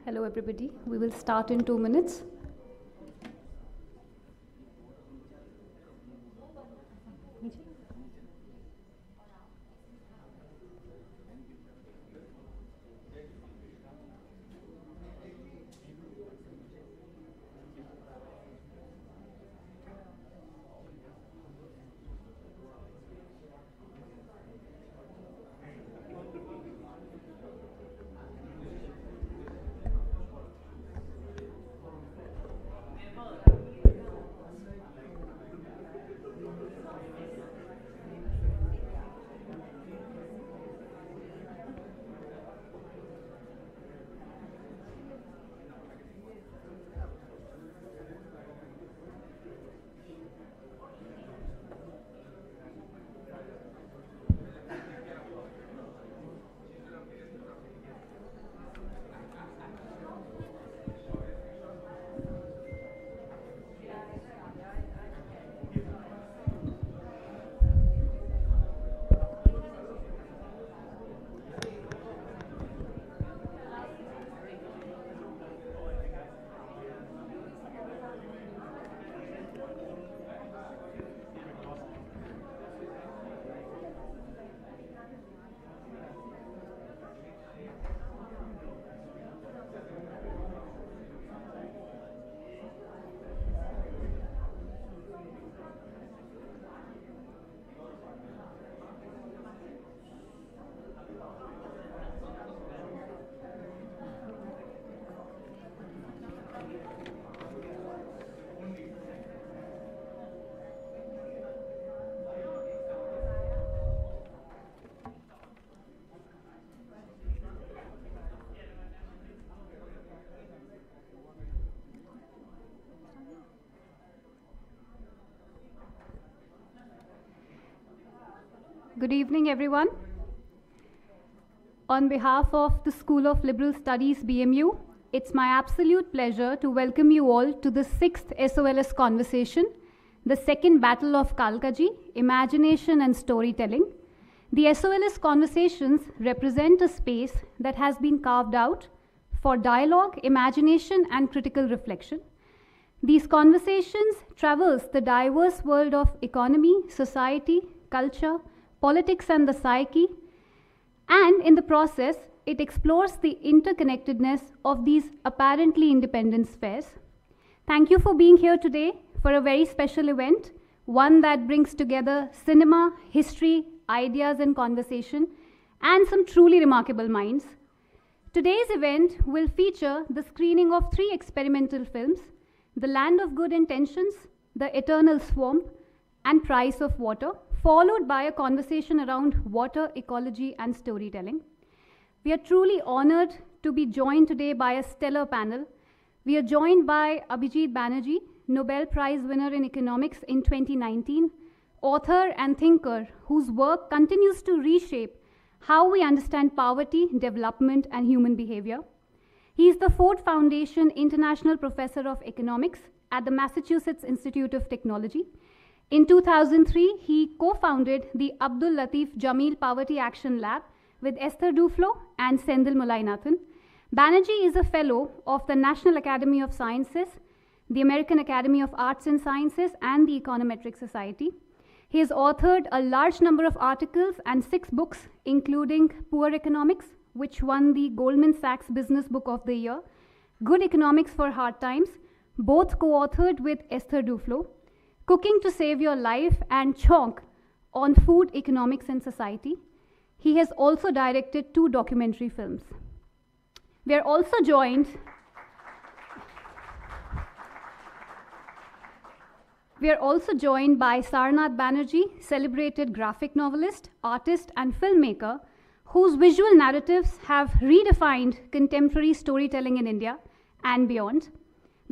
Hello everybody. We will start in 2 minutes. Good evening, everyone. On behalf of the School of Liberal Studies, BMU, it's my absolute pleasure to welcome you all to the 6th SOLS conversation, the second battle of Kalkaji, Imagination and Storytelling. The SOLS conversations represent a space that has been carved out for dialogue, imagination, and critical reflection. These conversations traverse the diverse world of economy, society, culture, politics, and the psyche, and in the process, it explores the interconnectedness of these apparently independent spheres. Thank you for being here today for a very special event, one that brings together cinema, history, ideas, and conversation, and some truly remarkable minds. Today's event will feature the screening of 3 experimental films: The Land of Good Intentions, The Eternal Swamp, and Price of Water, followed by a conversation around water, ecology, and storytelling. We are truly honored to be joined today by a stellar panel. We are joined by Abhijit Banerjee, Nobel Prize winner in economics in 2019, author and thinker whose work continues to reshape how we understand poverty, development, and human behavior. He is the Ford Foundation International Professor of Economics at the Massachusetts Institute of Technology. In 2003, he co-founded the Abdul Latif Jameel Poverty Action Lab with Esther Duflo and Sendil Mulainathan. Banerjee is a fellow of the National Academy of Sciences, the American Academy of Arts and Sciences, and the Econometric Society. He has authored a large number of articles and 6 books, including Poor Economics, which won the Goldman Sachs Business Book of the Year, Good Economics for Hard Times, both co-authored with Esther Duflo, Cooking to Save Your Life, and Chonk on Food, Economics, and Society. He has also directed 2 documentary films. We are also joined by Sarnath Banerjee, celebrated graphic novelist, artist, and filmmaker, whose visual narratives have redefined contemporary storytelling in India and beyond.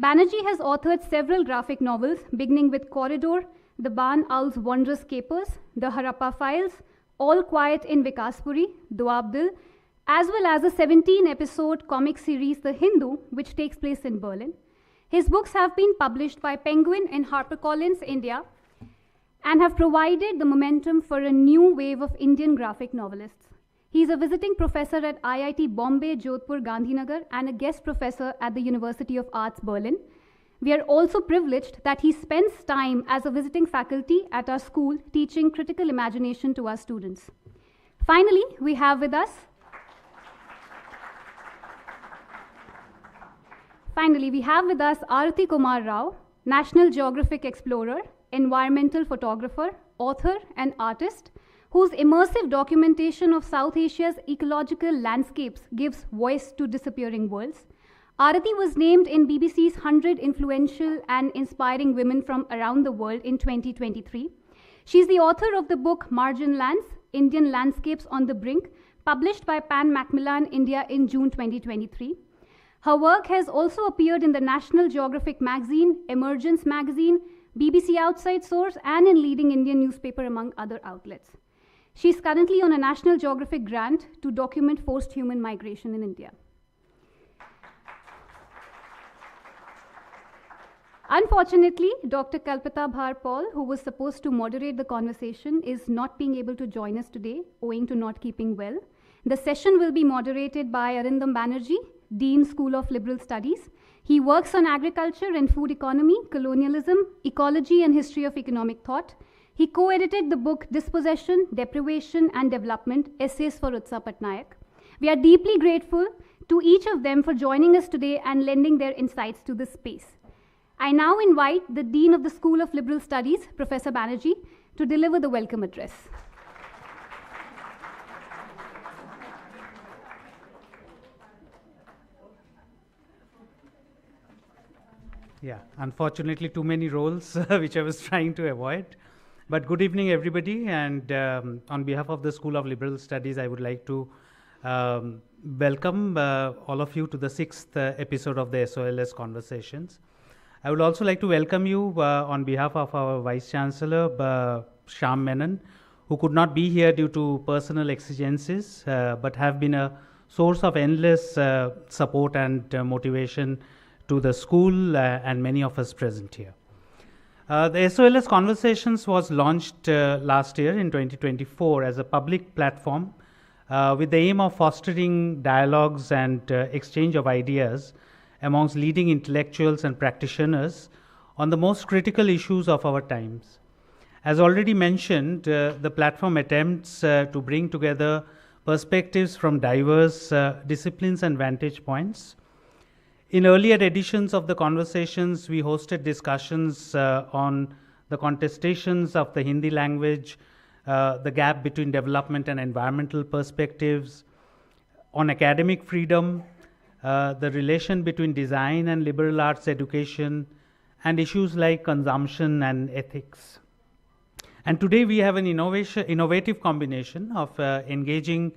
Banerjee has authored several graphic novels, beginning with Corridor, The Barn Owl's Wondrous Capers, The Harappa Files, All Quiet in Vikaspuri, Doabdil, as well as a 17-episode comic series, The Hindu, which takes place in Berlin. His books have been published by Penguin and HarperCollins India and have provided the momentum for a new wave of Indian graphic novelists. He is a visiting professor at IIT Bombay, Jodhpur, Gandhinagar, and a guest professor at the University of Arts, Berlin. We are also privileged that he spends time as a visiting faculty at our school teaching critical imagination to our students. Finally, we have with us Arati Kumar Rao, National Geographic explorer, environmental photographer, author, and artist, whose immersive documentation of South Asia's ecological landscapes gives voice to disappearing worlds. Arati was named in BBC's 100 Influential and Inspiring Women from Around the World in 2023. She's the author of the book Margin Lands, Indian Landscapes on the Brink, published by Pan Macmillan India in June 2023. Her work has also appeared in the National Geographic magazine, Emergence magazine, BBC Outside Source, and in leading Indian newspaper, among other outlets. She's currently on a National Geographic grant to document forced human migration in India. Unfortunately, Dr. Kalpita Bhar Paul, who was supposed to moderate the conversation, is not being able to join us today, owing to not keeping well. The session will be moderated by Banerjee, Dean, School of Liberal Studies. He works on agriculture and food economy, colonialism, ecology, and history of economic thought. He co-edited the book Dispossession, Deprivation, and Development, Essays for Utsa Patnaik. We are deeply grateful to each of them for joining us today and lending their insights to this space. I now invite the Dean of the School of Liberal Studies, Professor Banerjee, to deliver the welcome address. Yeah, unfortunately, too many roles, which I was trying to avoid. But good evening, everybody. And on behalf of the School of Liberal Studies, I would like to welcome all of you to the 6th episode of the SOLS Conversations. I would also like to welcome you on behalf of our Vice Chancellor, Shyam Menon, who could not be here due to personal exigencies, but have been a source of endless support and motivation to the school and many of us present here. The SOLS Conversations was launched last year in 2024 as a public platform with the aim of fostering dialogues and exchange of ideas amongst leading intellectuals and practitioners on the most critical issues of our times. As already mentioned, the platform attempts to bring together perspectives from diverse disciplines and vantage points. In earlier editions of the Conversations, we hosted discussions on the contestations of the Hindi language, the gap between development and environmental perspectives, on academic freedom, the relation between design and liberal arts education, and issues like consumption and ethics. And today we have an innovative combination of engaging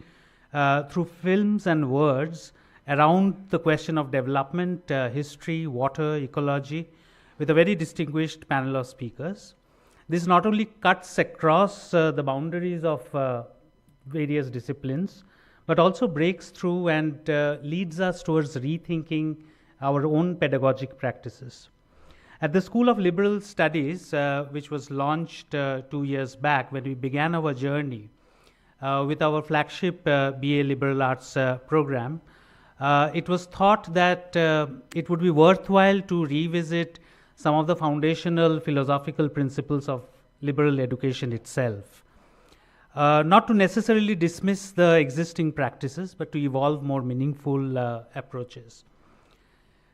through films and words around the question of development, history, water, ecology, with a very distinguished panel of speakers. This not only cuts across the boundaries of various disciplines, but also breaks through and leads us towards rethinking our own pedagogic practices. At the School of Liberal Studies, which was launched 2 years back when we began our journey with our flagship BA Liberal Arts program, it was thought that it would be worthwhile to revisit some of the foundational philosophical principles of liberal education itself. Not to necessarily dismiss the existing practices, but to evolve more meaningful approaches.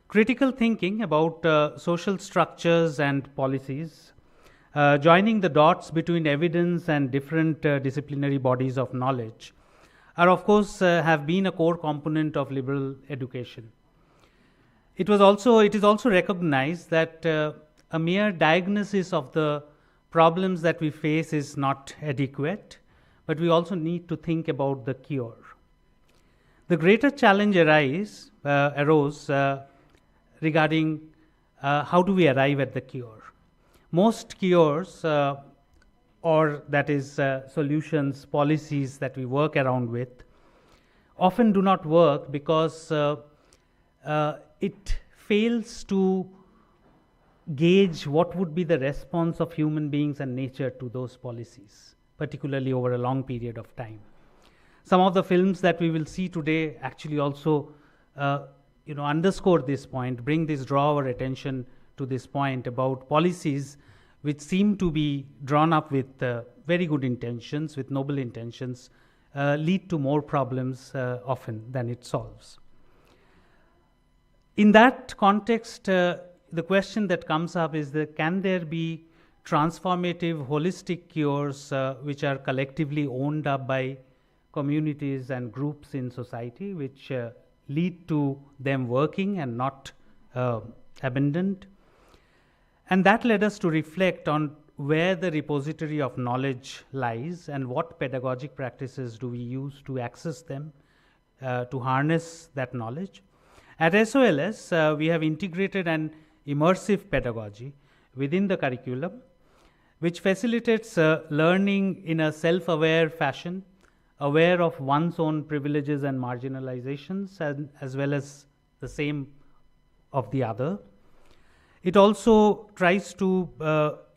Critical thinking about social structures and policies, joining the dots between evidence and different disciplinary bodies of knowledge, are of course have been a core component of liberal education. It is also recognized that a mere diagnosis of the problems that we face is not adequate, but we also need to think about the cure. The greater challenge arose regarding how do we arrive at the cure. Most cures, or that is solutions, policies that we work around with, often do not work because it fails to gauge what would be the response of human beings and nature to those policies, particularly over a long period of time. Some of the films that we will see today actually also underscore this point, draw our attention to this point about policies which seem to be drawn up with very good intentions, with noble intentions, lead to more problems often than it solves. In that context, the question that comes up is that can there be transformative, holistic cures which are collectively owned up by communities and groups in society, which lead to them working and not abandoned? And that led us to reflect on where the repository of knowledge lies and what pedagogic practices do we use to access them, to harness that knowledge. At SOLS, we have integrated an immersive pedagogy within the curriculum, which facilitates learning in a self-aware fashion, aware of one's own privileges and marginalizations, as well as the same of the other. It also tries to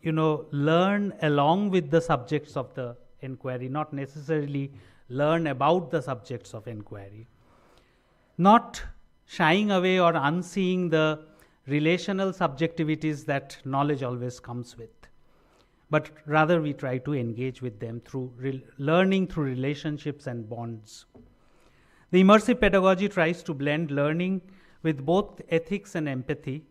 learn along with the subjects of the inquiry, not necessarily learn about the subjects of inquiry. Not shying away or unseeing the relational subjectivities that knowledge always comes with, but rather we try to engage with them through learning through relationships and bonds. The immersive pedagogy tries to blend learning with both ethics and empathy,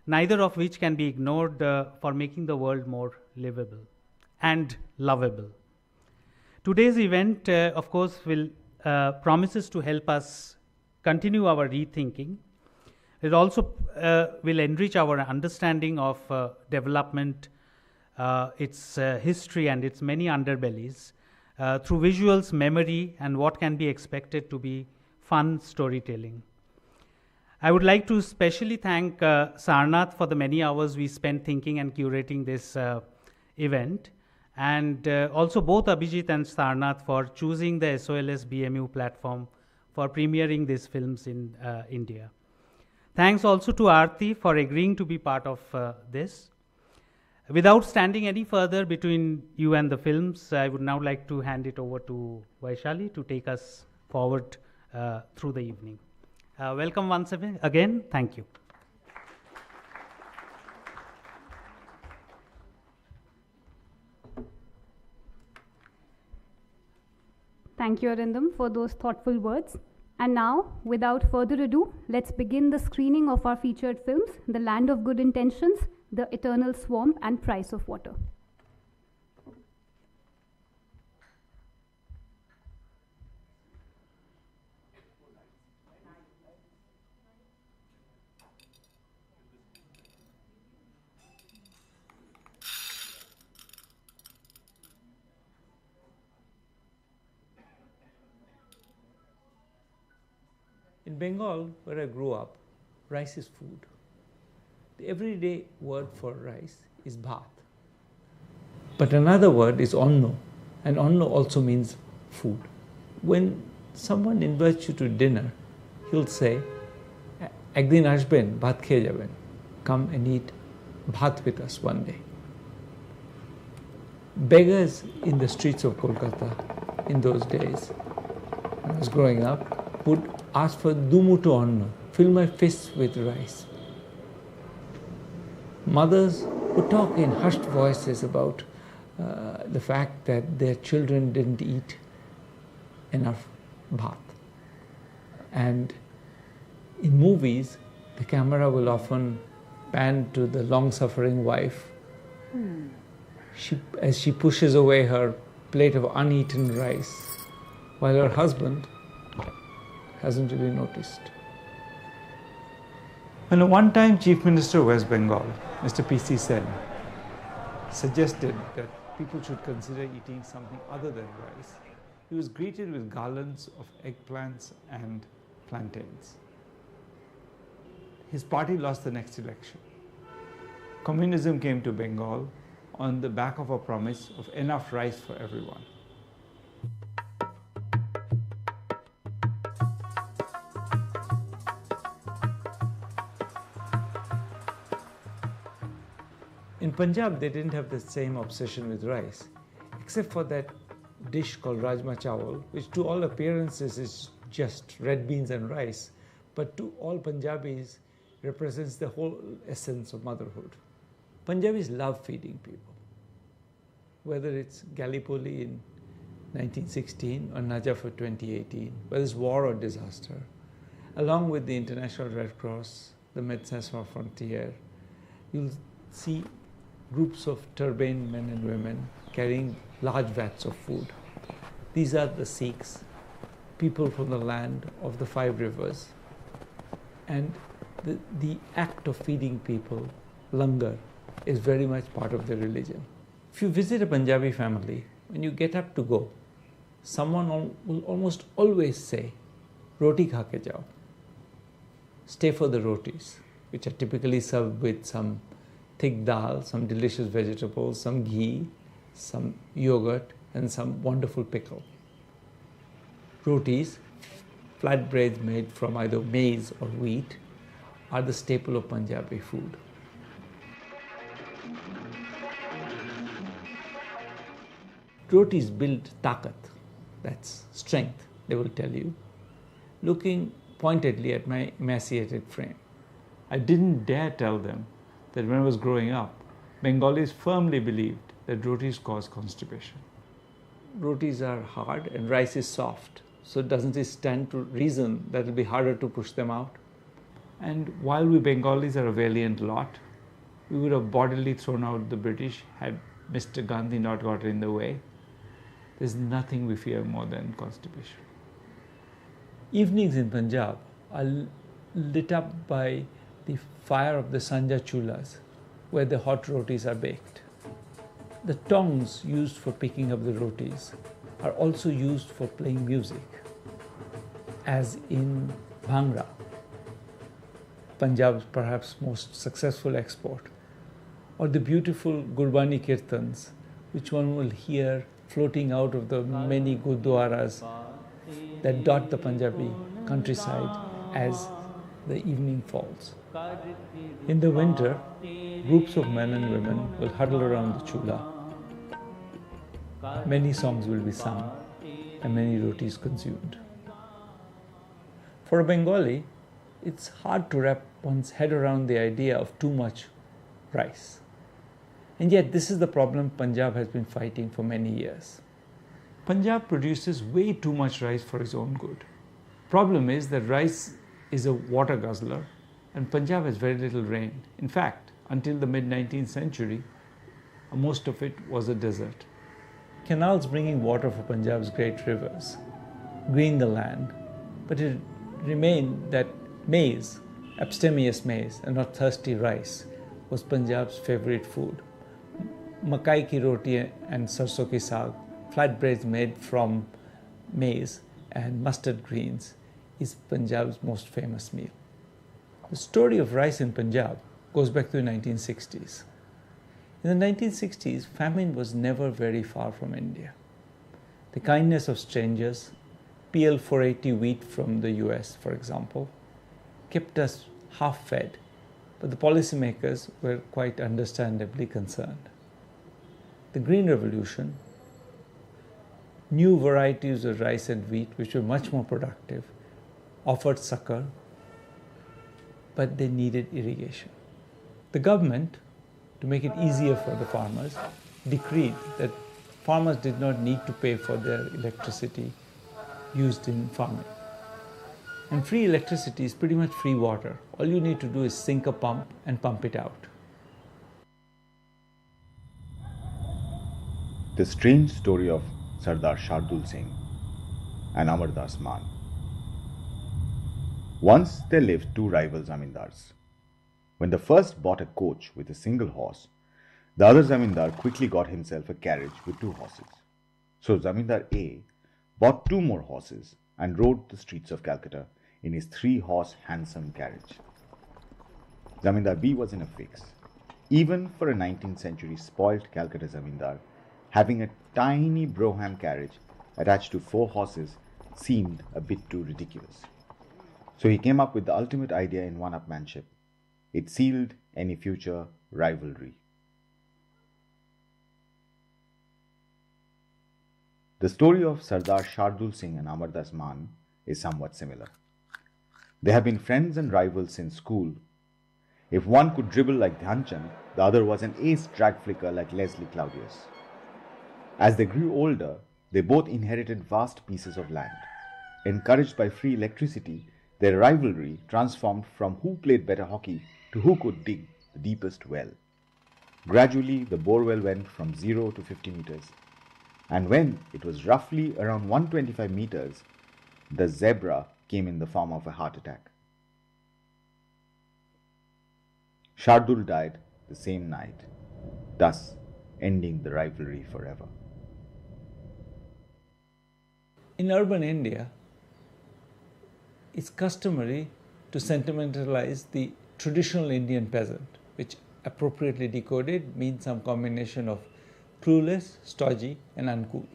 neither of which can be ignored for making the world more livable and lovable. Today's event, of course, will promises to help us continue our rethinking. It also will enrich our understanding of development, its history and its many underbellies through visuals, memory, and what can be expected to be fun storytelling. I would like to specially thank Sarnath for the many hours we spent thinking and curating this event, and also both Abhijit and Sarnath for choosing the SOLS BMU platform for premiering these films in India. Thanks also to Arati for agreeing to be part of this. Without standing any further between you and the films, I would now like to hand it over to Vaishali to take us forward through the evening. Welcome once again. Thank you. Thank you, Arindam, for those thoughtful words. And now, without further ado, let's begin the screening of our featured films, The Land of Good Intentions, The Eternal Swamp, and Price of Water. In Bengal, where I grew up, rice is food. The everyday word for rice is bhat. But another word is onno, and onno also means food. When someone invites you to dinner, he'll say, "Ekdin ashben, bhat kheye jaben. Come and eat bhat with us one day." Beggars in the streets of Kolkata in those days, when I was growing up, would ask for dumuto onno, fill my fist with rice. Mothers would talk in hushed voices about the fact that their children didn't eat enough bhat. And in movies, the camera will often pan to the long-suffering wife as she pushes away her plate of uneaten rice, while her husband hasn't really noticed. When a one-time Chief Minister of West Bengal, Mr. P.C. Sen, suggested that people should consider eating something other than rice, he was greeted with garlands of eggplants and plantains. His party lost the next election. Communism came to Bengal on the back of a promise of enough rice for everyone. In Punjab, they didn't have the same obsession with rice, except for that dish called Rajma Chawal, which to all appearances is just red beans and rice, but to all Punjabis represents the whole essence of motherhood. Punjabis love feeding people, whether it's Gallipoli in 1916 or Najaf for 2018, whether it's war or disaster, along with the International Red Cross, the Médecins Sans Frontières, you'll see groups of turbaned men and women carrying large vats of food. These are the Sikhs, people from the land of the 5 rivers. And the act of feeding people, langar, is very much part of their religion. If you visit a Punjabi family, when you get up to go, someone will almost always say, roti kha ke jao. Stay for the rotis, which are typically served with some thick dal, some delicious vegetables, some ghee, some yogurt, and some wonderful pickle. Rotis, flatbreads made from either maize or wheat, are the staple of Punjabi food. Rotis build takat, that's strength, they will tell you, looking pointedly at my emaciated frame. I didn't dare tell them that when I was growing up, Bengalis firmly believed that rotis cause constipation. Rotis are hard and rice is soft, so doesn't it stand to reason that it will be harder to push them out? And while we Bengalis are a valiant lot, we would have bodily thrown out the British had Mr. Gandhi not got in the way. There's nothing we fear more than constipation. Evenings in Punjab are lit up by the fire of the Sanja chulas, where the hot rotis are baked. The tongs used for picking up the rotis are also used for playing music, as in Bhangra, Punjab's perhaps most successful export, or the beautiful Gurbani Kirtans, which one will hear floating out of the many gurdwaras that dot the Punjabi countryside as the evening falls. In the winter, groups of men and women will huddle around the chula. Many songs will be sung and many rotis consumed. For a Bengali, it's hard to wrap one's head around the idea of too much rice. And yet this is the problem Punjab has been fighting for many years. Punjab produces way too much rice for its own good. Problem is that rice is a water guzzler and Punjab has very little rain. In fact, until the mid-19th century, most of it was a desert. Canals bringing water for Punjab's great rivers green the land, but it remained that maize, abstemious maize and not thirsty rice, was Punjab's favorite food. Makai ki roti and sarson ki saag, flatbreads made from maize and mustard greens, is Punjab's most famous meal. The story of rice in Punjab goes back to the 1960s. In the 1960s, famine was never very far from India. The kindness of strangers, PL 480 wheat from the US, for example, kept us half-fed, but the policymakers were quite understandably concerned. The Green Revolution, new varieties of rice and wheat which were much more productive, offered succor, but they needed irrigation. The government, to make it easier for the farmers, decreed that farmers did not need to pay for their electricity used in farming. And free electricity is pretty much free water. All you need to do is sink a pump and pump it out. The strange story of Sardar Shardul Singh and Amar Das Man. Once there lived two rival zamindars. When the first bought a coach with a single horse, the other zamindar quickly got himself a carriage with 2 horses. So zamindar A bought 2 more horses and rode the streets of Calcutta in his 3-horse handsome carriage. Zamindar B was in a fix. Even for a 19th century spoilt Calcutta zamindar, having a tiny brougham carriage attached to 4 horses seemed a bit too ridiculous. So he came up with the ultimate idea in one-upmanship. It sealed any future rivalry. The story of Sardar Shardul Singh and Amardas Man is somewhat similar. They have been friends and rivals since school. If one could dribble like Dhyanchand, the other was an ace drag flicker like Leslie Claudius. As they grew older, they both inherited vast pieces of land. Encouraged by free electricity, their rivalry transformed from who played better hockey to who could dig the deepest well. Gradually, the bore well went from 0 to 50 meters. And when it was roughly around 125 meters, the zebra came in the form of a heart attack. Shardul died the same night, thus ending the rivalry forever. In urban India, it's customary to sentimentalize the traditional Indian peasant, which appropriately decoded means some combination of clueless, stodgy, and uncool.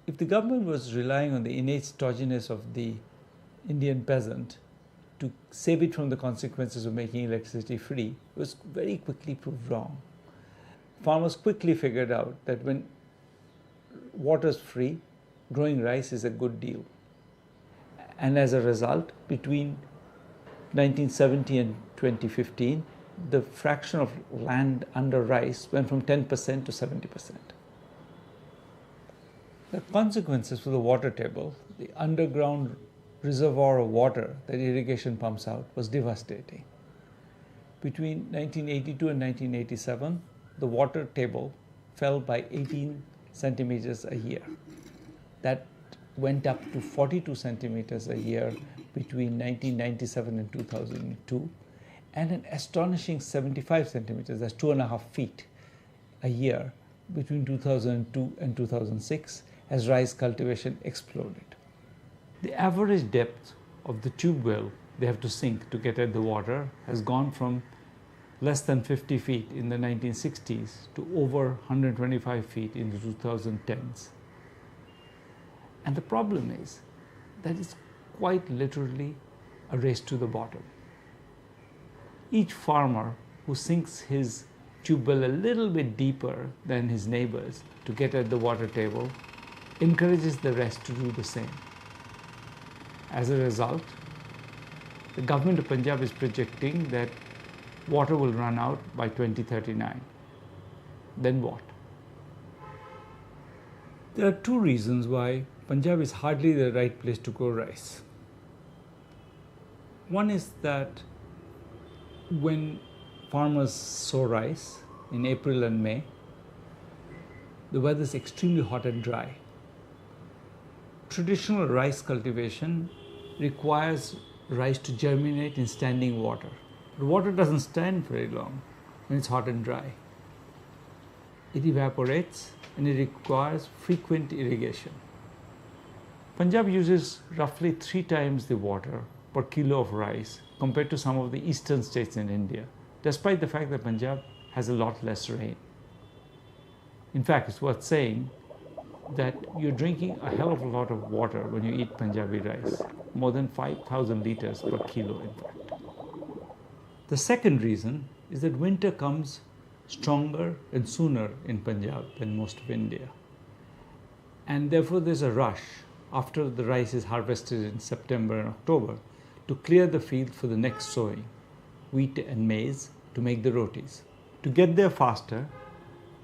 If the government was relying on the innate stodginess of the Indian peasant to save it from the consequences of making electricity free, it was very quickly proved wrong. Farmers quickly figured out that when water is free, growing rice is a good deal. And as a result, between 1970 and 2015, the fraction of land under rice went from 10% to 70%. The consequences for the water table, the underground reservoir of water that irrigation pumps out, was devastating. Between 1982 and 1987, the water table fell by 18 centimeters a year. That went up to 42 centimeters a year between 1997 and 2002, and an astonishing 75 centimeters, that's 2.5 feet a year between 2002 and 2006 as rice cultivation exploded. The average depth of the tube well they have to sink to get at the water has gone from less than 50 feet in the 1960s to over 125 feet in the 2010s. And the problem is that it's quite literally a race to the bottom. Each farmer who sinks his tube well a little bit deeper than his neighbors to get at the water table encourages the rest to do the same. As a result, the government of Punjab is projecting that water will run out by 2039. Then what? There are two reasons why Punjab is hardly the right place to grow rice. One is that when farmers sow rice in April and May, the weather is extremely hot and dry. Traditional rice cultivation requires rice to germinate in standing water. But water doesn't stand very long when it's hot and dry. It evaporates and it requires frequent irrigation. Punjab uses roughly 3 times the water per kilo of rice compared to some of the eastern states in India, despite the fact that Punjab has a lot less rain. In fact, it's worth saying that you're drinking a hell of a lot of water when you eat Punjabi rice, more than 5,000 liters per kilo, in fact. The second reason is that winter comes stronger and sooner in Punjab than most of India. And therefore there's a rush after the rice is harvested in September and October to clear the field for the next sowing, wheat and maize, to make the rotis. To get there faster,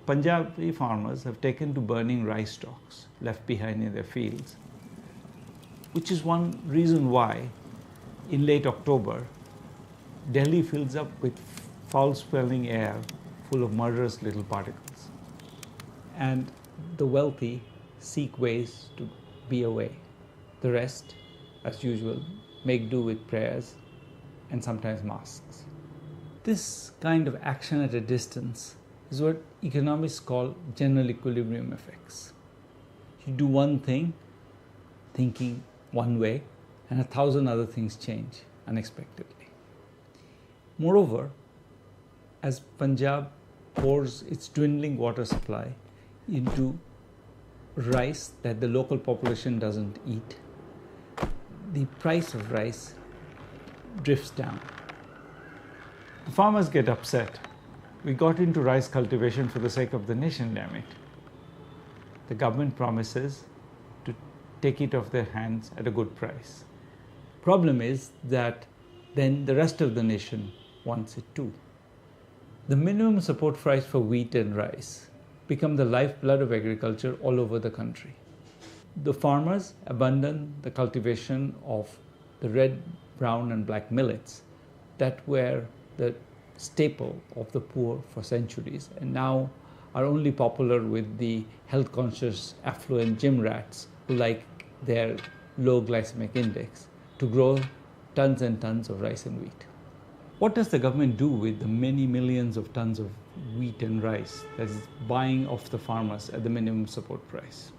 Punjabi farmers have taken to burning rice stalks left behind in their fields, which is one reason why in late October, Delhi fills up with foul-smelling air full of murderous little particles. And the wealthy seek ways to be away. The rest, as usual, make do with prayers and sometimes masks. This kind of action at a distance is what economists call general equilibrium effects. You do one thing, thinking one way, and 1,000 other things change unexpectedly. Moreover, as Punjab pours its dwindling water supply into rice that the local population doesn't eat, the price of rice drifts down. The farmers get upset. We got into rice cultivation for the sake of the nation, damn it. The government promises to take it off their hands at a good price. Problem is that then the rest of the nation wants it too. The minimum support price for wheat and rice become the lifeblood of agriculture all over the country. The farmers abandon the cultivation of the red, brown and black millets that were the staple of the poor for centuries and now are only popular with the health-conscious, affluent gym rats who like their low glycemic index to grow tons and tons of rice and wheat. What does the government do with the many millions of tons of wheat and rice that is buying off the farmers at the minimum support price?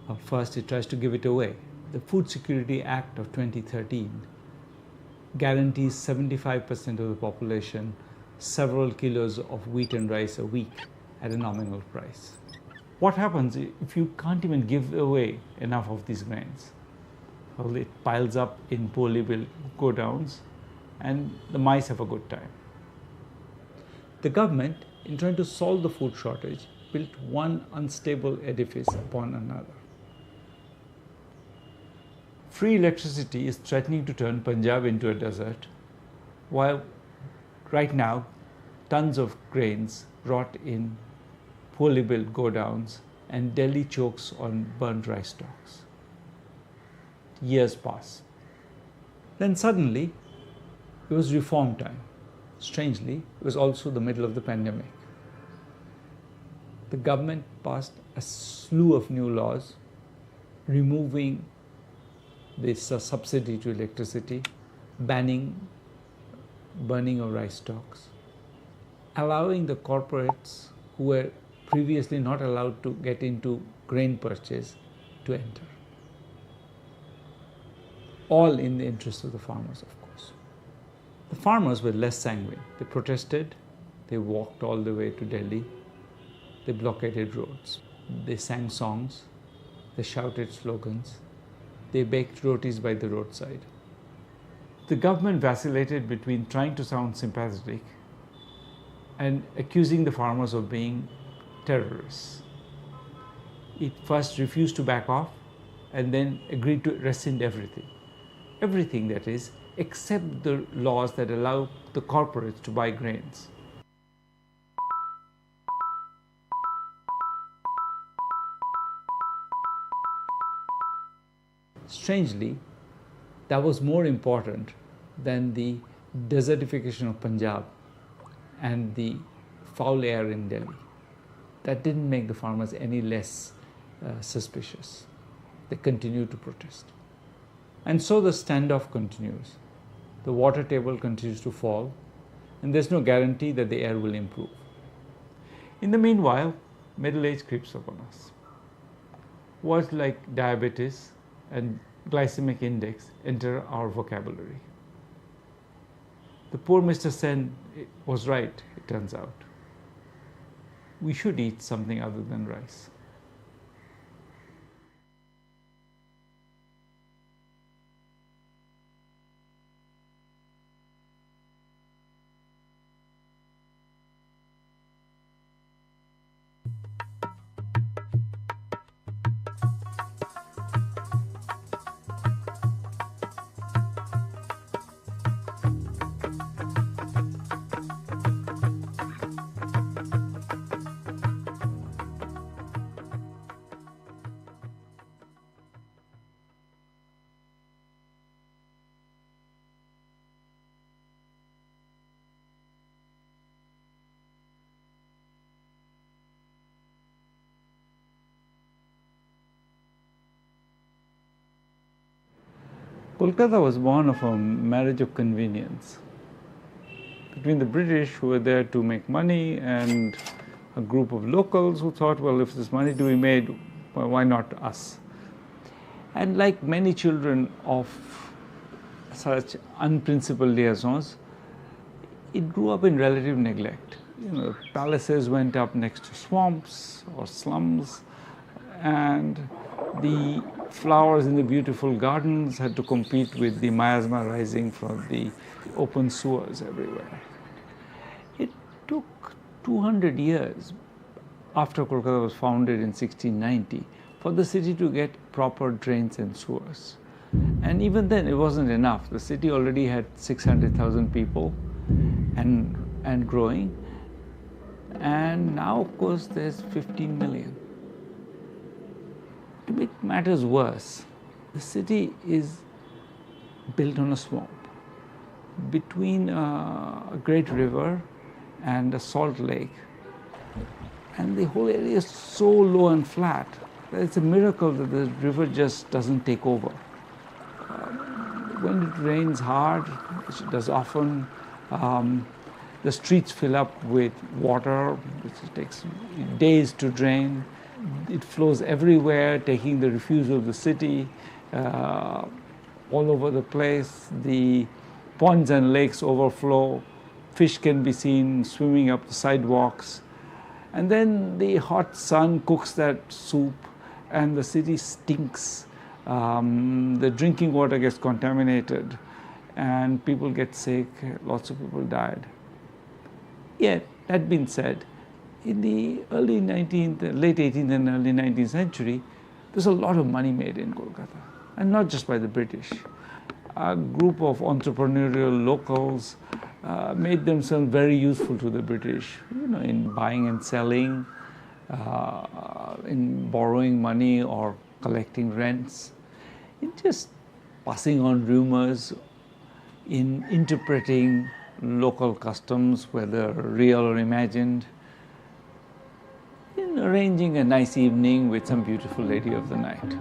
Well, first, it tries to give it away. The Food Security Act of 2013 guarantees 75% of the population several kilos of wheat and rice a week at a nominal price. What happens if you can't even give away enough of these grains? Well, it piles up in poorly built godowns and the mice have a good time. The government, in trying to solve the food shortage, built one unstable edifice upon another. Free electricity is threatening to turn Punjab into a desert, while right now tons of grains rot in poorly built godowns and Delhi chokes on burnt rice stalks. Years pass. Then suddenly it was reform time. Strangely, it was also the middle of the pandemic. The government passed a slew of new laws removing this subsidy to electricity, banning burning of rice stalks, allowing the corporates who were previously not allowed to get into grain purchase to enter. All in the interest of the farmers, of course. The farmers were less sanguine. They protested, they walked all the way to Delhi, they blockaded roads, they sang songs, they shouted slogans, they baked rotis by the roadside. The government vacillated between trying to sound sympathetic and accusing the farmers of being terrorists. It first refused to back off and then agreed to rescind everything. Everything, that is, except the laws that allow the corporates to buy grains. Strangely, that was more important than the desertification of Punjab and the foul air in Delhi. That didn't make the farmers any less suspicious. They continued to protest. And so the standoff continues. The water table continues to fall, and there's no guarantee that the air will improve. In the meanwhile, middle age creeps upon us. Words like diabetes and glycemic index enter our vocabulary. The poor Mr. Sen was right, it turns out. We should eat something other than rice. Kolkata was born of a marriage of convenience between the British, who were there to make money, and a group of locals who thought, well, if there's money to be made, well, why not us? And like many children of such unprincipled liaisons, it grew up in relative neglect. You know, palaces went up next to swamps or slums, and the flowers in the beautiful gardens had to compete with the miasma rising from the open sewers everywhere. It took 200 years after Kolkata was founded in 1690 for the city to get proper drains and sewers. And even then, it wasn't enough. The city already had 600,000 people and growing. And now, of course, there's 15 million. To make matters worse, the city is built on a swamp between a great river and a salt lake. And the whole area is so low and flat that it's a miracle that the river just doesn't take over. When it rains hard, which it does often, the streets fill up with water, which takes days to drain. It flows everywhere, taking the refuse of the city all over the place. The ponds and lakes overflow. Fish can be seen swimming up the sidewalks. And then the hot sun cooks that soup, and the city stinks. The drinking water gets contaminated, and people get sick. Lots of people died. Yet, that being said, in the early 19th, late 18th and early 19th century, there's a lot of money made in Kolkata, and not just by the British. A group of entrepreneurial locals made themselves very useful to the British, in buying and selling, in borrowing money or collecting rents, in just passing on rumors, in interpreting local customs, whether real or imagined, in arranging a nice evening with some beautiful lady of the night.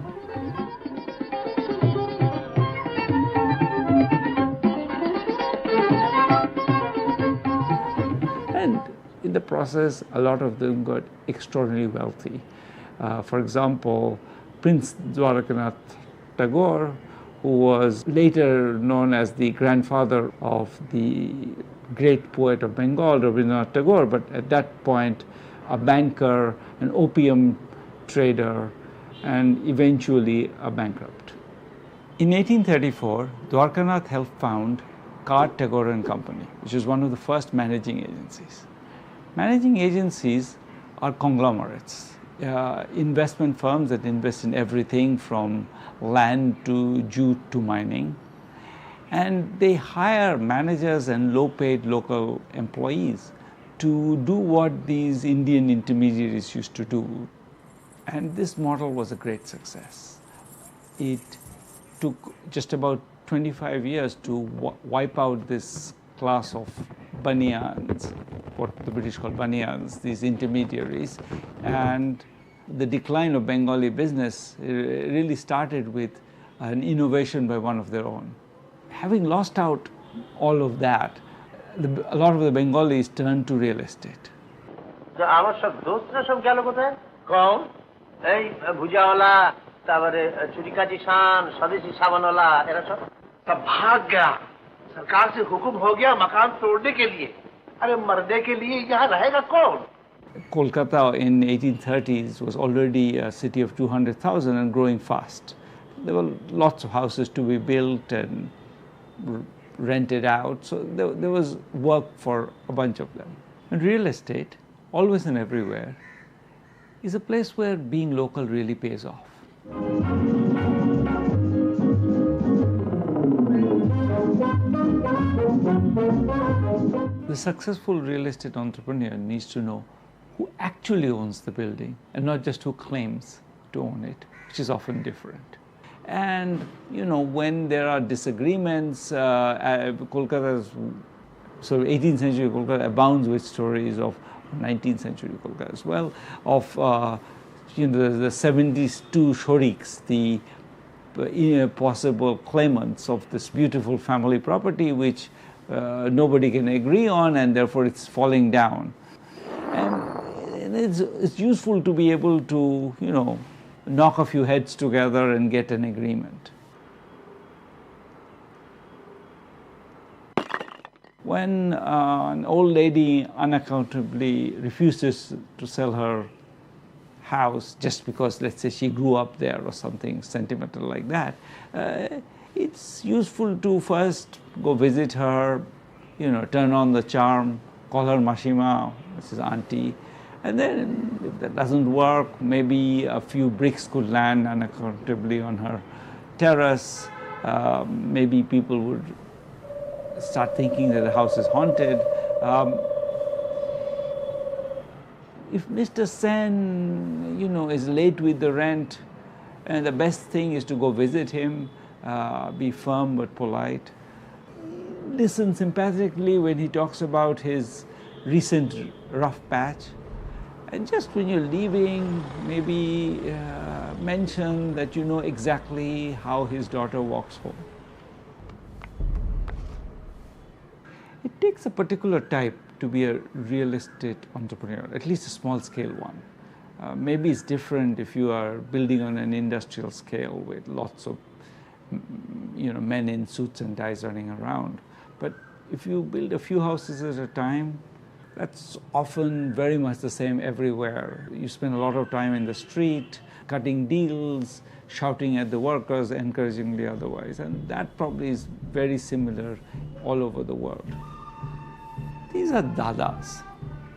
And in the process, a lot of them got extraordinarily wealthy. For example, Prince Dwarakanath Tagore, who was later known as the grandfather of the great poet of Bengal, Rabindranath Tagore, but at that point a banker, an opium trader, and eventually a bankrupt. In 1834, Dwarkanath helped found Card Tagore and Company, which was one of the first managing agencies. Managing agencies are conglomerates, investment firms that invest in everything from land to jute to mining. And they hire managers and low-paid local employees to do what these Indian intermediaries used to do. And this model was a great success. It took just about 25 years to wipe out this class of banians, what the British call banians, these intermediaries. And the decline of Bengali business really started with an innovation by one of their own. Having lost out all of that, a lot of the Bengalis turned to real estate. আমার সব দোস্তরা সব গেল কোথায়? কম এই ভুজাওয়ালা, তারপরে চুরিকাজি শান, স্বদেশী সাবানওয়ালা, এরা सब भाग गया. सरकार से हुक्म हो गया मकान तोड़ने के लिए. अरे मरने के लिए यहाँ रहेगा कौन? Kolkata in 1830s was already a city of 200,000 and growing fast. There were lots of houses to be built and rented out, so there was work for a bunch of them. And real estate, always and everywhere, is a place where being local really pays off. The successful real estate entrepreneur needs to know who actually owns the building and not just who claims to own it, which is often different. And when there are disagreements, Kolkata's so 18th century Kolkata abounds with stories of 19th century Kolkata as well, of the 72 shoriks, the possible claimants of this beautiful family property which nobody can agree on, and therefore it's falling down. And it's useful to be able to, knock a few heads together and get an agreement. When an old lady unaccountably refuses to sell her house just because, let's say, she grew up there or something sentimental like that. It's useful to first go visit her, turn on the charm, call her Mashima, which is auntie. And then if that doesn't work, maybe a few bricks could land unaccountably on her terrace. Maybe people would start thinking that the house is haunted. If Mr. Sen, is late with the rent, and the best thing is to go visit him, be firm but polite. Listen sympathetically when he talks about his recent rough patch. And just when you're leaving, maybe mention that you know exactly how his daughter walks home. It takes a particular type to be a real estate entrepreneur, at least a small scale one. Maybe it's different if you are building on an industrial scale with lots of men in suits and ties running around. But if you build a few houses at a time, that's often very much the same everywhere. You spend a lot of time in the street, cutting deals, shouting at the workers, encouragingly otherwise. And that probably is very similar all over the world. These are dadas,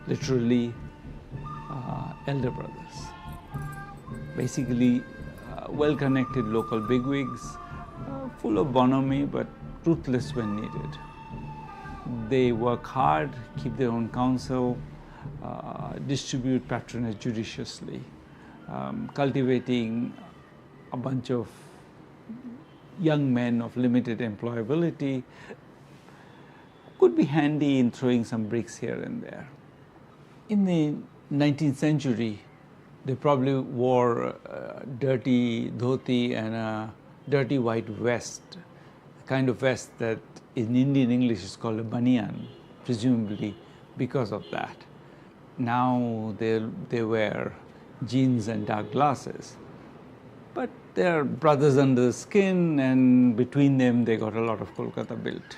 literally elder brothers. Basically, well-connected local bigwigs, full of bonhomie, but ruthless when needed. They work hard, keep their own counsel, distribute patronage judiciously, cultivating a bunch of young men of limited employability. Could be handy in throwing some bricks here and there. In the 19th century, they probably wore a dirty dhoti and a dirty white vest, the kind of vest that in Indian English is called a banyan, presumably because of that. Now they wear jeans and dark glasses, but they're brothers under the skin, and between them they got a lot of Kolkata built.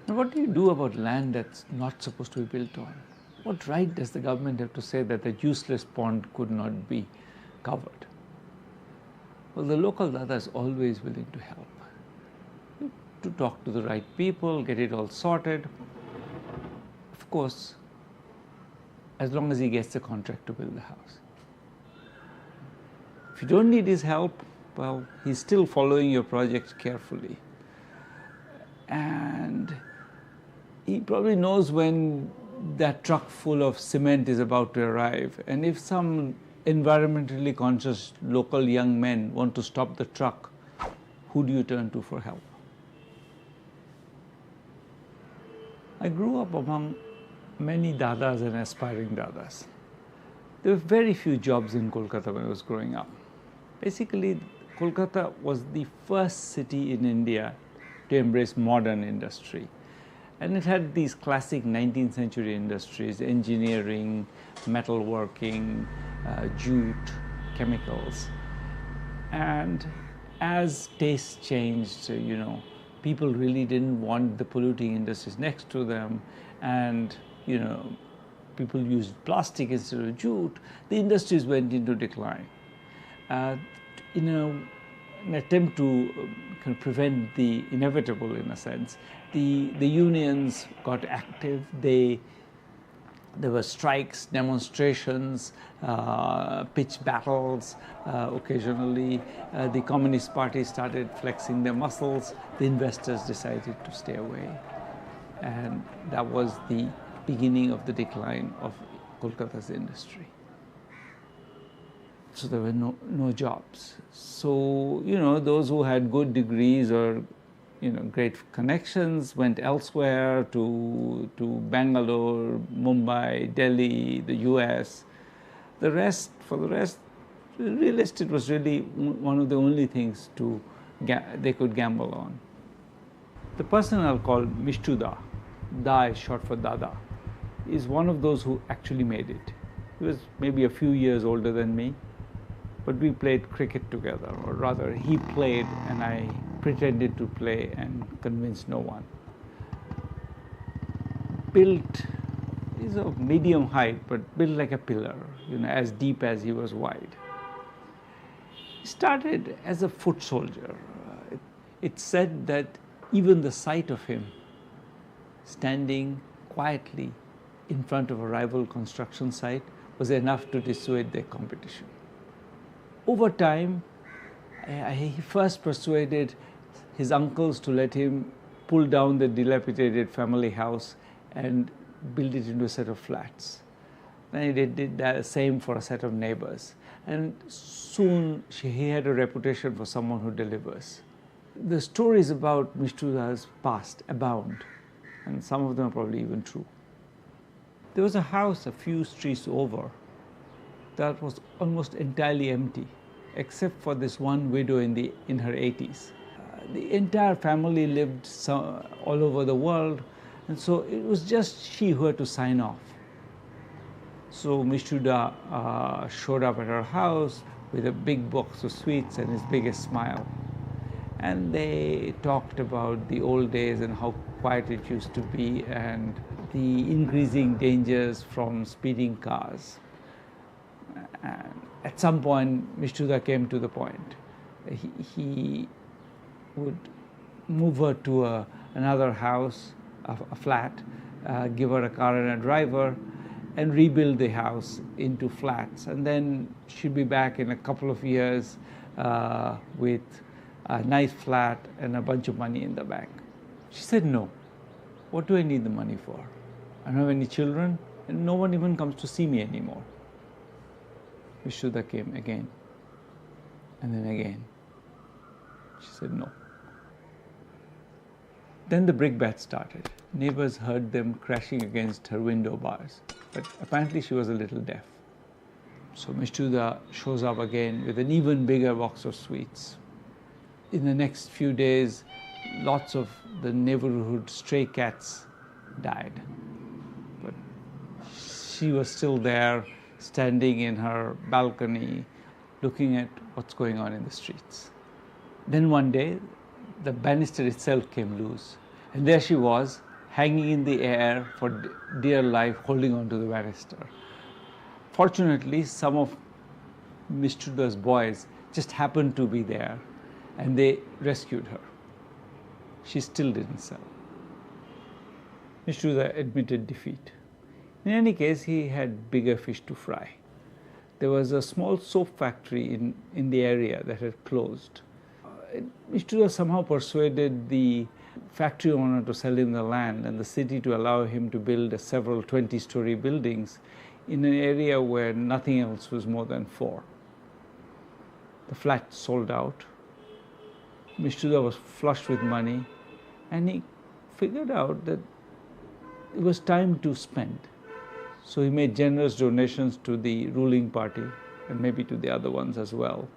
Now, what do you do about land that's not supposed to be built on? What right does the government have to say that the useless pond could not be covered? Well, the local dada is always willing to help, to talk to the right people, get it all sorted. Of course, as long as he gets the contract to build the house. If you don't need his help, well, he's still following your project carefully. And he probably knows when that truck full of cement is about to arrive. And if some environmentally conscious local young men want to stop the truck, who do you turn to for help? I grew up among many dadas and aspiring dadas. There were very few jobs in Kolkata when I was growing up. Basically, Kolkata was the first city in India to embrace modern industry. And it had these classic 19th century industries, engineering, metalworking, jute, chemicals. And as tastes changed, people really didn't want the polluting industries next to them, and people used plastic instead of jute. The industries went into decline. In an attempt to kind of prevent the inevitable, in a sense, the unions got active. There were strikes, demonstrations, pitch battles occasionally. The Communist Party started flexing their muscles. The investors decided to stay away. And that was the beginning of the decline of Kolkata's industry. So there were no jobs. So, those who had good degrees or, great connections went elsewhere to Bangalore, Mumbai, Delhi, the US. For the rest, real estate was really one of the only things they could gamble on. The person I'll call Mishtuda, Da is short for Dada, is one of those who actually made it. He was maybe a few years older than me, but we played cricket together, or rather he played and I pretended to play and convinced no one. Built He's of medium height, but built like a pillar, as deep as he was wide. He started as a foot soldier. It's said that even the sight of him standing quietly in front of a rival construction site was enough to dissuade their competition. Over time, he first persuaded his uncles to let him pull down the dilapidated family house and build it into a set of flats. Then he did the same for a set of neighbors. And soon he had a reputation for someone who delivers. The stories about Mishtuda's past abound, and some of them are probably even true. There was a house a few streets over that was almost entirely empty, except for this one widow in her 80s. The entire family lived all over the world, and so it was just she who had to sign off. So Mishtuda showed up at her house with a big box of sweets and his biggest smile. And they talked about the old days and how quiet it used to be and the increasing dangers from speeding cars. And at some point, Mishtuda came to the point. He would move her to another house, a flat, give her a car and a driver, and rebuild the house into flats. And then she'd be back in a couple of years with a nice flat and a bunch of money in the bank. She said, no. What do I need the money for? I don't have any children, and no one even comes to see me anymore. Mishtuda came again, and then again. She said, no. Then the brickbats started. Neighbors heard them crashing against her window bars, but apparently she was a little deaf. So Mishtuda shows up again with an even bigger box of sweets. In the next few days, lots of the neighborhood stray cats died. But she was still there, standing in her balcony, looking at what's going on in the streets. Then one day, the banister itself came loose. And there she was, hanging in the air for dear life, holding on to the banister. Fortunately, some of Mishtuda's boys just happened to be there, and they rescued her. She still didn't sell. Mishtuda admitted defeat. In any case, he had bigger fish to fry. There was a small soap factory in the area that had closed. Mishtuda somehow persuaded the factory owner to sell him the land and the city to allow him to build several 20-story buildings in an area where nothing else was more than 4. The flat sold out. Mishtuda was flush with money, and he figured out that it was time to spend. So he made generous donations to the ruling party and maybe to the other ones as well.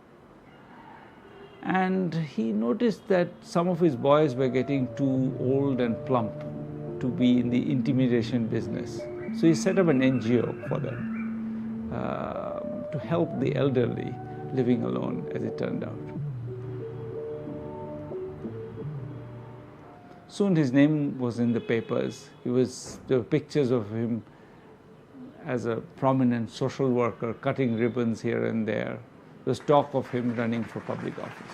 And he noticed that some of his boys were getting too old and plump to be in the intimidation business. So he set up an NGO for them to help the elderly living alone, as it turned out. Soon his name was in the papers. There were pictures of him as a prominent social worker, cutting ribbons here and there. There was talk of him running for public office.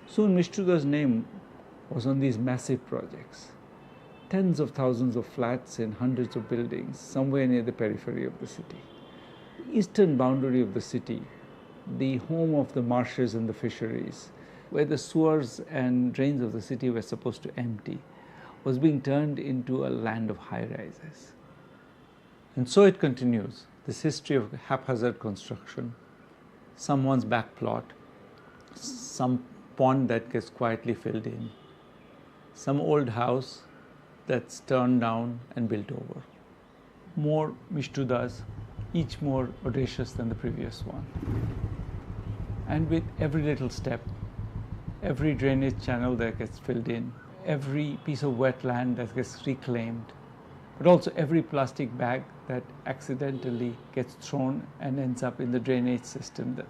Soon Mishtuda's name was on these massive projects. Tens of thousands of flats in hundreds of buildings, somewhere near the periphery of the city. The eastern boundary of the city, the home of the marshes and the fisheries, where the sewers and drains of the city were supposed to empty, was being turned into a land of high-rises. And so it continues, this history of haphazard construction, someone's back plot, some pond that gets quietly filled in, some old house that's turned down and built over. More Mishtudas, each more audacious than the previous one. And with every little step, every drainage channel that gets filled in, every piece of wetland that gets reclaimed, but also every plastic bag that accidentally gets thrown and ends up in the drainage system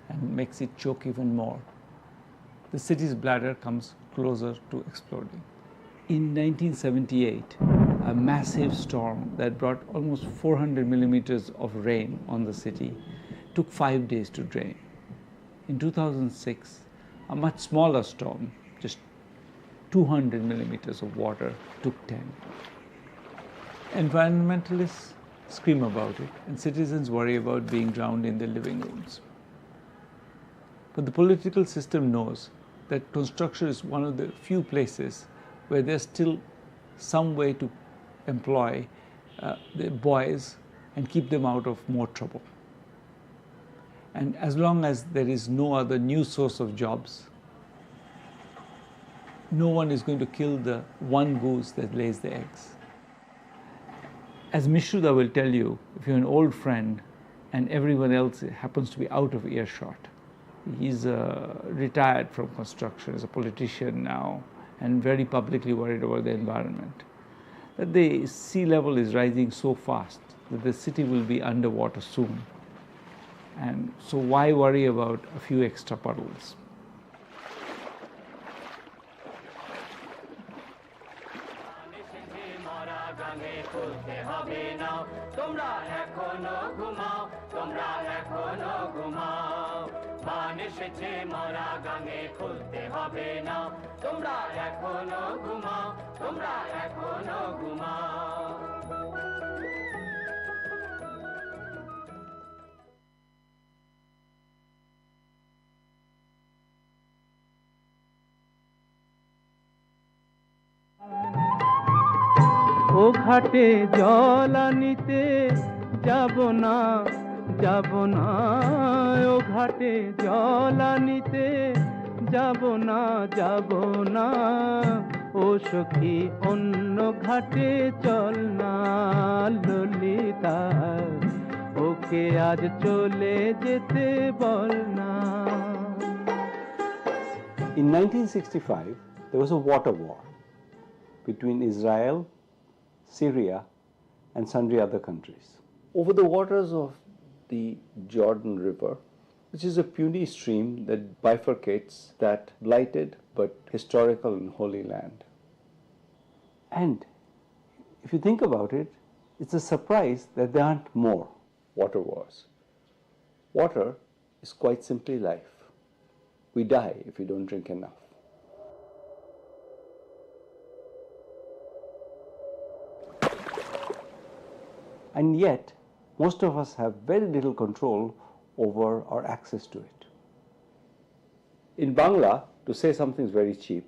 and makes it choke even more. The city's bladder comes closer to exploding. In 1978, a massive storm that brought almost 400 millimeters of rain on the city took 5 days to drain. In 2006, a much smaller storm, just 200 millimeters of water, took 10. Environmentalists scream about it, and citizens worry about being drowned in their living rooms. But the political system knows that construction is one of the few places where there's still some way to employ the boys and keep them out of more trouble. And as long as there is no other new source of jobs, no one is going to kill the one goose that lays the eggs. As Mishruda will tell you, if you're an old friend and everyone else happens to be out of earshot, he's retired from construction, is a politician now, and very publicly worried about the environment, that the sea level is rising so fast that the city will be underwater soon. And so why worry about a few extra puddles? ও ঘাটে জল আনিতে যাব না ও ঘাটে জল আনিতে যাব না ও সখী অন্য ঘাটে চল না ললিতা ওকে আজ চলে যেতে বল না। In 1965, there was a water war between Israel, Syria, and sundry other countries over the waters of the Jordan River, which is a puny stream that bifurcates that blighted but historical and holy land. And if you think about it, it's a surprise that there aren't more water wars. Water is quite simply life. We die if we don't drink enough. And yet, most of us have very little control over our access to it. In Bangla, to say something is very cheap,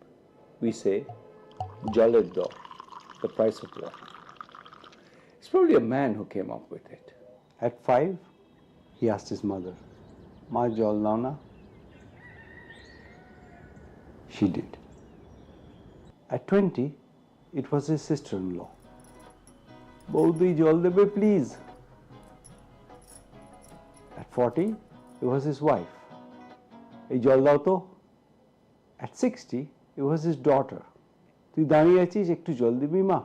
we say Jwoler Dor, the price of water. It's probably a man who came up with it. At 5, he asked his mother, "Ma jol nao na?" She did. At 20, it was his sister-in-law. "Boudi jol debe please." At 40, it was his wife. "Ei jol dao to." At 60, it was his daughter. "Tui dariye achiস ekটু জল দিবি মা?"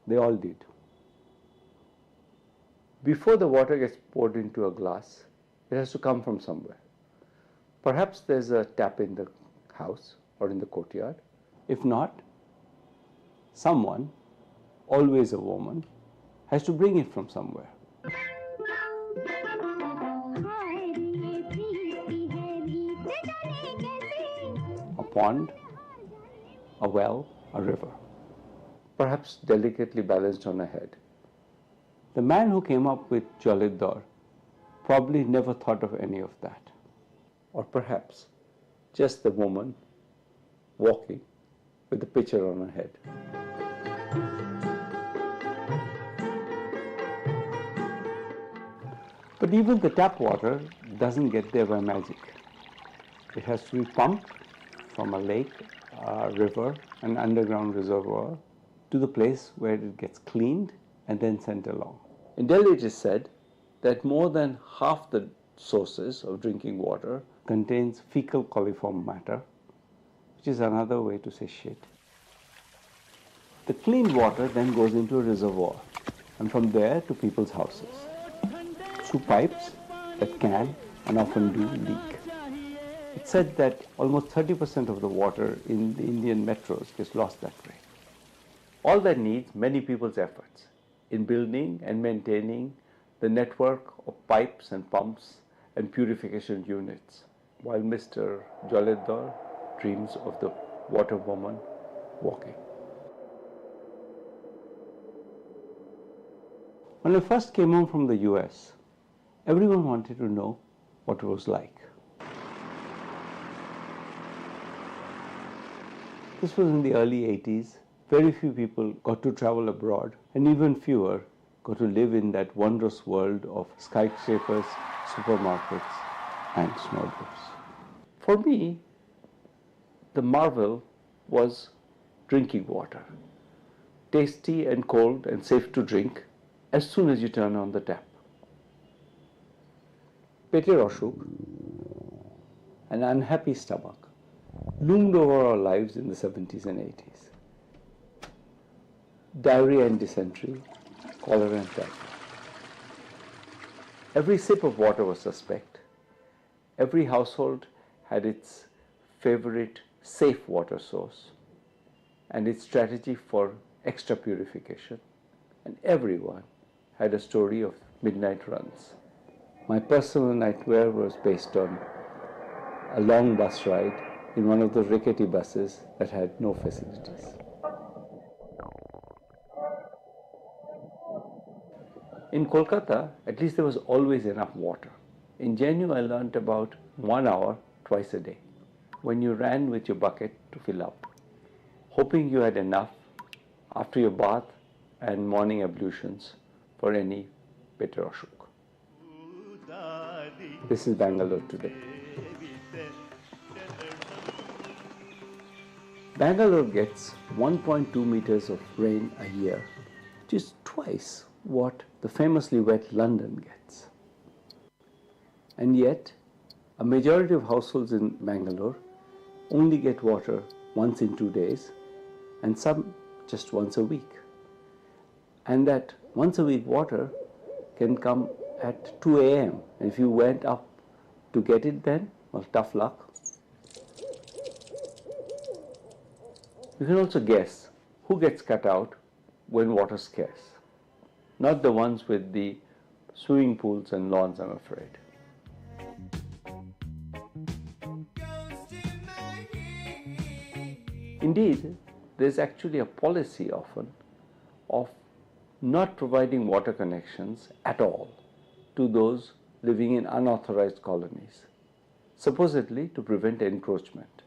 They all did. Before the water gets poured into a glass, it has to come from somewhere. Perhaps there's a tap in the house or in the courtyard. If not, someone, always a woman, has to bring it from somewhere. A pond, a well, a river, perhaps delicately balanced on a head. The man who came up with Jwoler Dor probably never thought of any of that. Or perhaps just the woman walking with the pitcher on her head. But even the tap water doesn't get there by magic. It has to be pumped from a lake, a river, an underground reservoir to the place where it gets cleaned and then sent along. In Delhi, it is said that more than half the sources of drinking water contains fecal coliform matter, which is another way to say shit. The cleaned water then goes into a reservoir and from there to people's houses through pipes that can and often do leak. It's said that almost 30% of the water in the Indian metros gets lost that way. All that needs many people's efforts in building and maintaining the network of pipes and pumps and purification units, while Mr. Jwoler Dor dreams of the water woman walking. When I first came home from the US, everyone wanted to know what it was like. This was in the early 80s. Very few people got to travel abroad, and even fewer got to live in that wondrous world of skyscrapers, supermarkets, and snowboards. For me, the marvel was drinking water. Tasty and cold and safe to drink as soon as you turn on the tap. Peter Oshuk, an unhappy stomach, loomed over our lives in the 70s and 80s. Diarrhea and dysentery, cholera and typhoid. Every sip of water was suspect. Every household had its favorite safe water source and its strategy for extra purification. And everyone had a story of midnight runs. My personal nightmare was based on a long bus ride in one of the rickety buses that had no facilities. In Kolkata, at least there was always enough water. In JNU, I learnt about 1 hour twice a day, when you ran with your bucket to fill up, hoping you had enough after your bath and morning ablutions for any Peter Oshuk. This is Bangalore today. Bangalore gets 1.2 meters of rain a year, which is twice what the famously wet London gets. And yet, a majority of households in Bangalore only get water once in 2 days, and some just once a week. And that once a week water can come at 2 a.m. And if you went up to get it then, well, tough luck. You can also guess who gets cut out when water's scarce. Not the ones with the swimming pools and lawns, I'm afraid. Indeed, there's actually a policy often of not providing water connections at all to those living in unauthorized colonies, supposedly to prevent encroachment.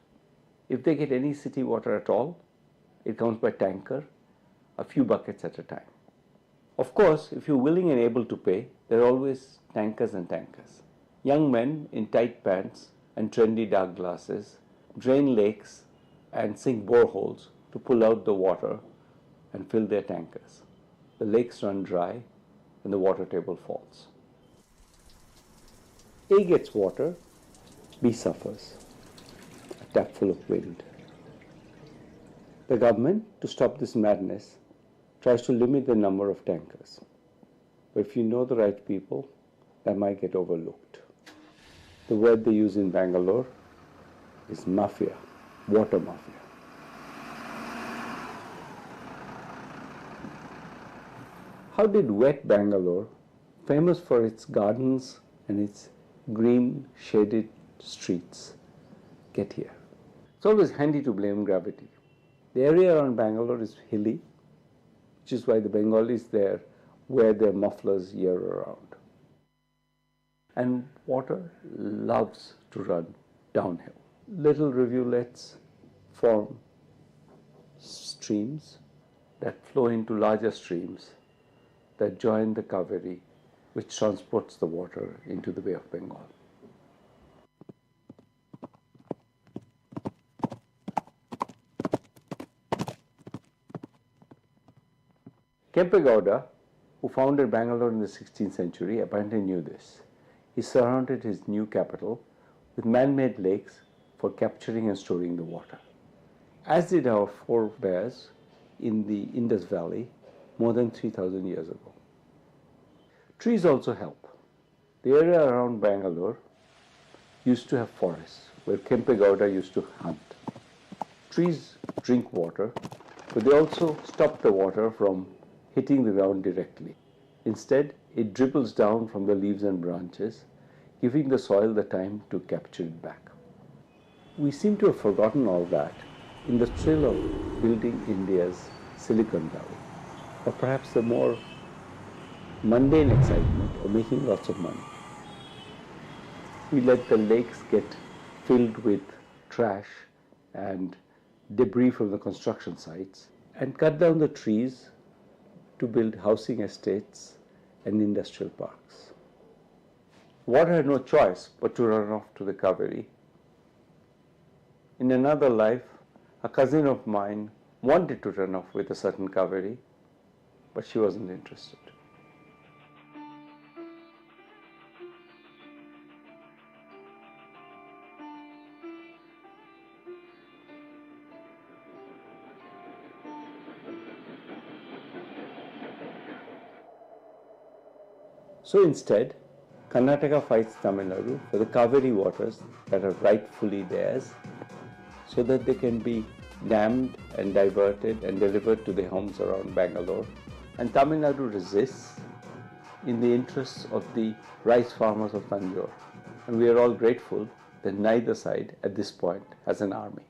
If they get any city water at all, it comes by tanker, a few buckets at a time. Of course, if you're willing and able to pay, there are always tankers and tankers. Young men in tight pants and trendy dark glasses drain lakes and sink boreholes to pull out the water and fill their tankers. The lakes run dry and the water table falls. A gets water, B suffers. A tap full of wind. The government, to stop this madness, tries to limit the number of tankers. But if you know the right people, that might get overlooked. The word they use in Bangalore is mafia, water mafia. How did wet Bangalore, famous for its gardens and its green shaded streets, get here? It's always handy to blame gravity. The area around Bangalore is hilly, which is why the Bengalis there wear their mufflers year round. And water loves to run downhill. Little rivulets form streams that flow into larger streams that join the Kaveri, which transports the water into the Bay of Bengal. Kempegowda, who founded Bangalore in the 16th century, apparently knew this. He surrounded his new capital with man-made lakes for capturing and storing the water, as did our forebears in the Indus Valley more than 3,000 years ago. Trees also help. The area around Bangalore used to have forests where Kempegowda used to hunt. Trees drink water but they also stop the water from hitting the ground directly. Instead, it dribbles down from the leaves and branches, giving the soil the time to capture it back. We seem to have forgotten all that in the thrill of building India's Silicon Valley, or perhaps the more mundane excitement of making lots of money. We let the lakes get filled with trash and debris from the construction sites and cut down the trees to build housing estates and industrial parks. Water had no choice but to run off to the Kaveri. In another life, a cousin of mine wanted to run off with a certain Kaveri, but she wasn't interested. So instead, Karnataka fights Tamil Nadu for the Kaveri waters that are rightfully theirs, so that they can be dammed and diverted and delivered to the homes around Bangalore. And Tamil Nadu resists in the interests of the rice farmers of Tanjore. And we are all grateful that neither side at this point has an army.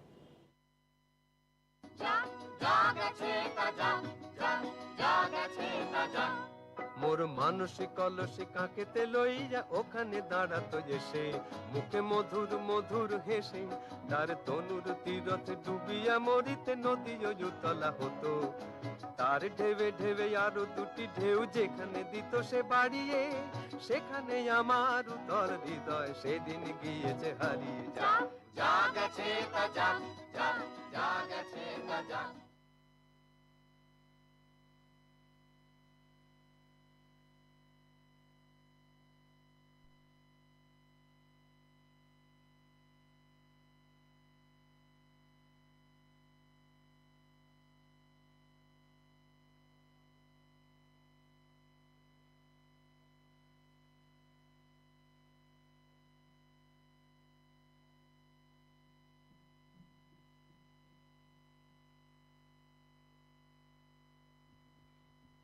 মোর মানসিক কলসি কাকেতে লইয়া ওখানে দাঁড়াতো এসে মুখে মধুর মধুর হেসে তার তনুর তীরথ ডুবিয়া মরিতে নদী উতলা হতো তার ঢেবে ঢেবে আরো দুটি ঢেউ যেখানে দিত সে বাড়িয়ে সেখানে আমার উতর হৃদয় সেদিন গিয়েছে হারিয়ে যা যা গেছে তা যা যা যা গেছে তা যা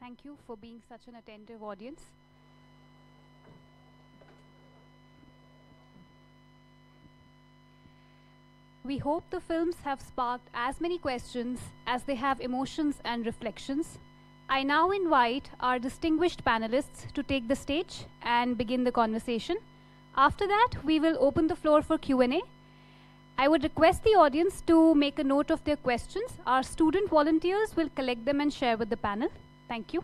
Thank you for being such an attentive audience. We hope the films have sparked as many questions as they have emotions and reflections. I now invite our distinguished panelists to take the stage and begin the conversation. After that, we will open the floor for Q&A. I would request the audience to make a note of their questions. Our student volunteers will collect them and share with the panel. Thank you.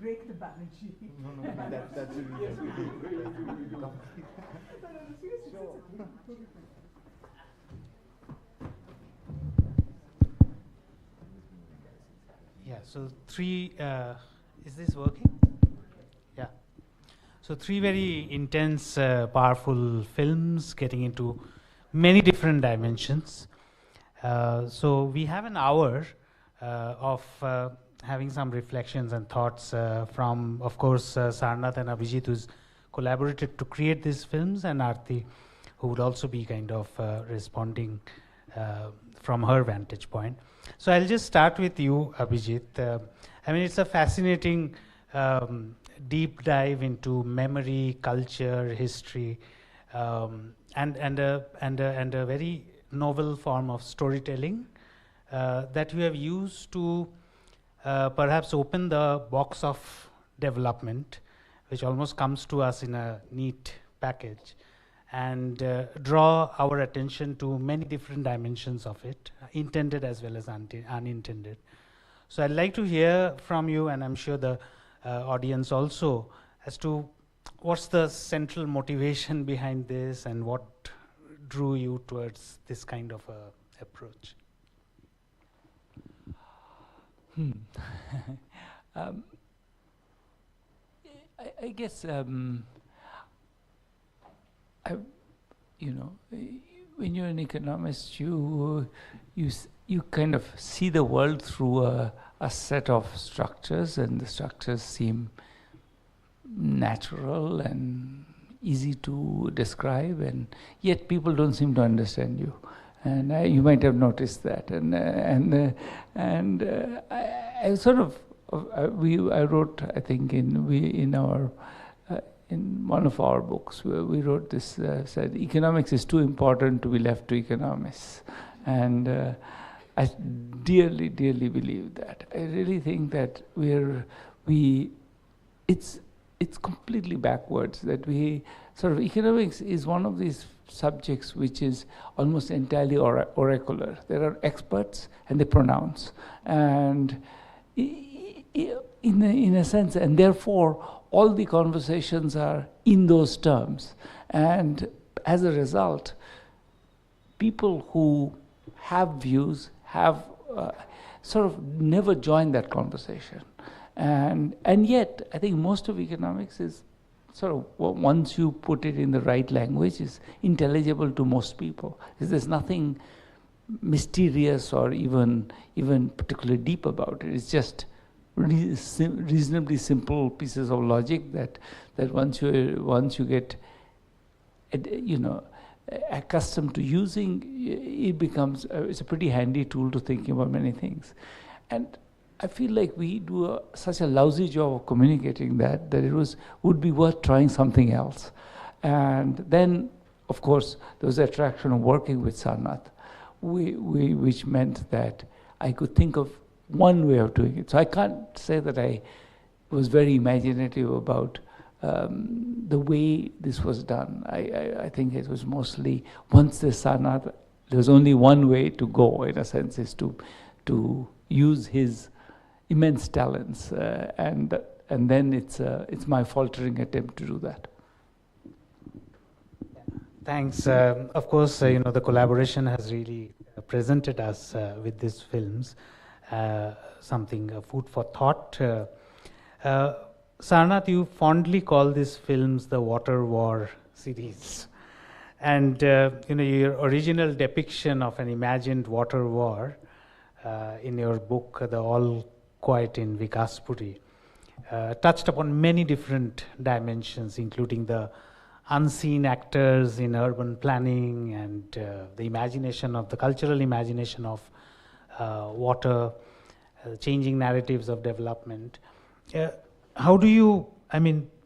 Break the Banerjee. No, that's Yeah, so three, is this working? Yeah. So three very intense, powerful films getting into many different dimensions. So we have an hour of having some reflections and thoughts from, of course, Sarnath and Abhijit, who's collaborated to create these films, and Arati, who would also be kind of responding from her vantage point. So I'll just start with you, Abhijit. I mean, it's a fascinating deep dive into memory, culture, history, and a very novel form of storytelling that you have used to perhaps open the box of development, which almost comes to us in a neat package, and draw our attention to many different dimensions of it, intended as well as unintended. So I'd like to hear from you, and I'm sure the audience also, as to what's the central motivation behind this and what drew you towards this kind of approach. I guess when you're an economist, you kind of see the world through a set of structures, and the structures seem natural and easy to describe, and yet people don't seem to understand you. And you might have noticed that. I sort of I wrote, I think, in one of our books, where we wrote this, said economics is too important to be left to economists, and I dearly, dearly believe that. I really think that it's completely backwards, that we sort of, economics is one of these subjects which is almost entirely oracular. There are experts and they pronounce, and in a sense, and therefore all the conversations are in those terms, and as a result, people who have views have sort of never joined that conversation. And yet, I think most of economics is sort of, once you put it in the right language, is intelligible to most people. There's nothing mysterious or even particularly deep about it. It's just reasonably simple pieces of logic that once you get accustomed to using, it becomes it's a pretty handy tool to thinking about many things. And I feel like we do such a lousy job of communicating that it would be worth trying something else. And then, of course, there was the attraction of working with Sarnath, which meant that I could think of one way of doing it. So I can't say that I was very imaginative about the way this was done. I think it was mostly, once there's Sarnath, there's only one way to go, in a sense, is to use his immense talents, and then it's my faltering attempt to do that. Thanks. Of course, the collaboration has really presented us with these films, something food for thought. Sarnath, you fondly call these films the Water War series, and your original depiction of an imagined water war in your book, The All Quiet in Vikaspuri, touched upon many different dimensions, including the unseen actors in urban planning and the imagination of the cultural imagination of water, changing narratives of development. How do you,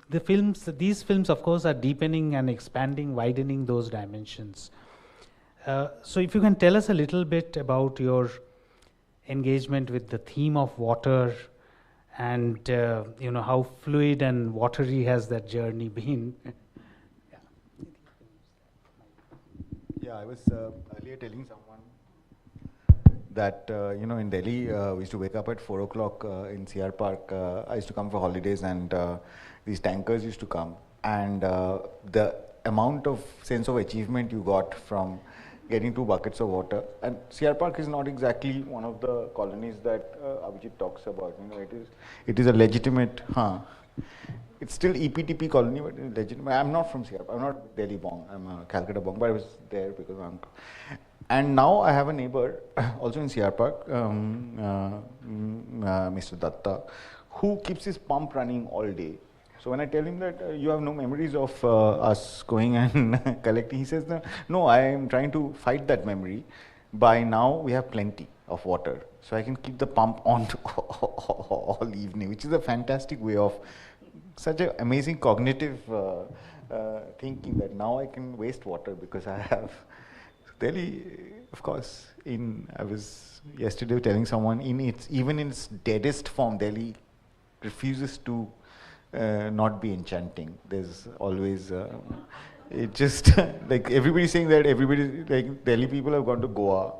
these films, of course, are deepening and expanding, widening those dimensions. So if you can tell us a little bit about your engagement with the theme of water, and how fluid and watery has that journey been. Yeah, I was earlier telling someone that in Delhi we used to wake up at 4 o'clock in CR Park. I used to come for holidays, and these tankers used to come, and the amount of sense of achievement you got from getting 2 buckets of water. And CR Park is not exactly one of the colonies that Abhijit talks about. It is a legitimate, it's still EPTP colony, but it's legitimate. I'm not from CR Park. I'm not Delhi Bong. I'm a Calcutta Bong, but I was there because of my uncle. And now I have a neighbor, also in CR Park, Mr. Datta, who keeps his pump running all day. So when I tell him that you have no memories of us going and collecting, he says, no, I am trying to fight that memory. By now we have plenty of water, so I can keep the pump on all evening, which is a fantastic way of such an amazing cognitive thinking, that now I can waste water because I have. Delhi, of course, I was yesterday telling someone, even in its deadest form, Delhi refuses to not be enchanting. There's always It just like everybody's saying that like Delhi people have gone to Goa,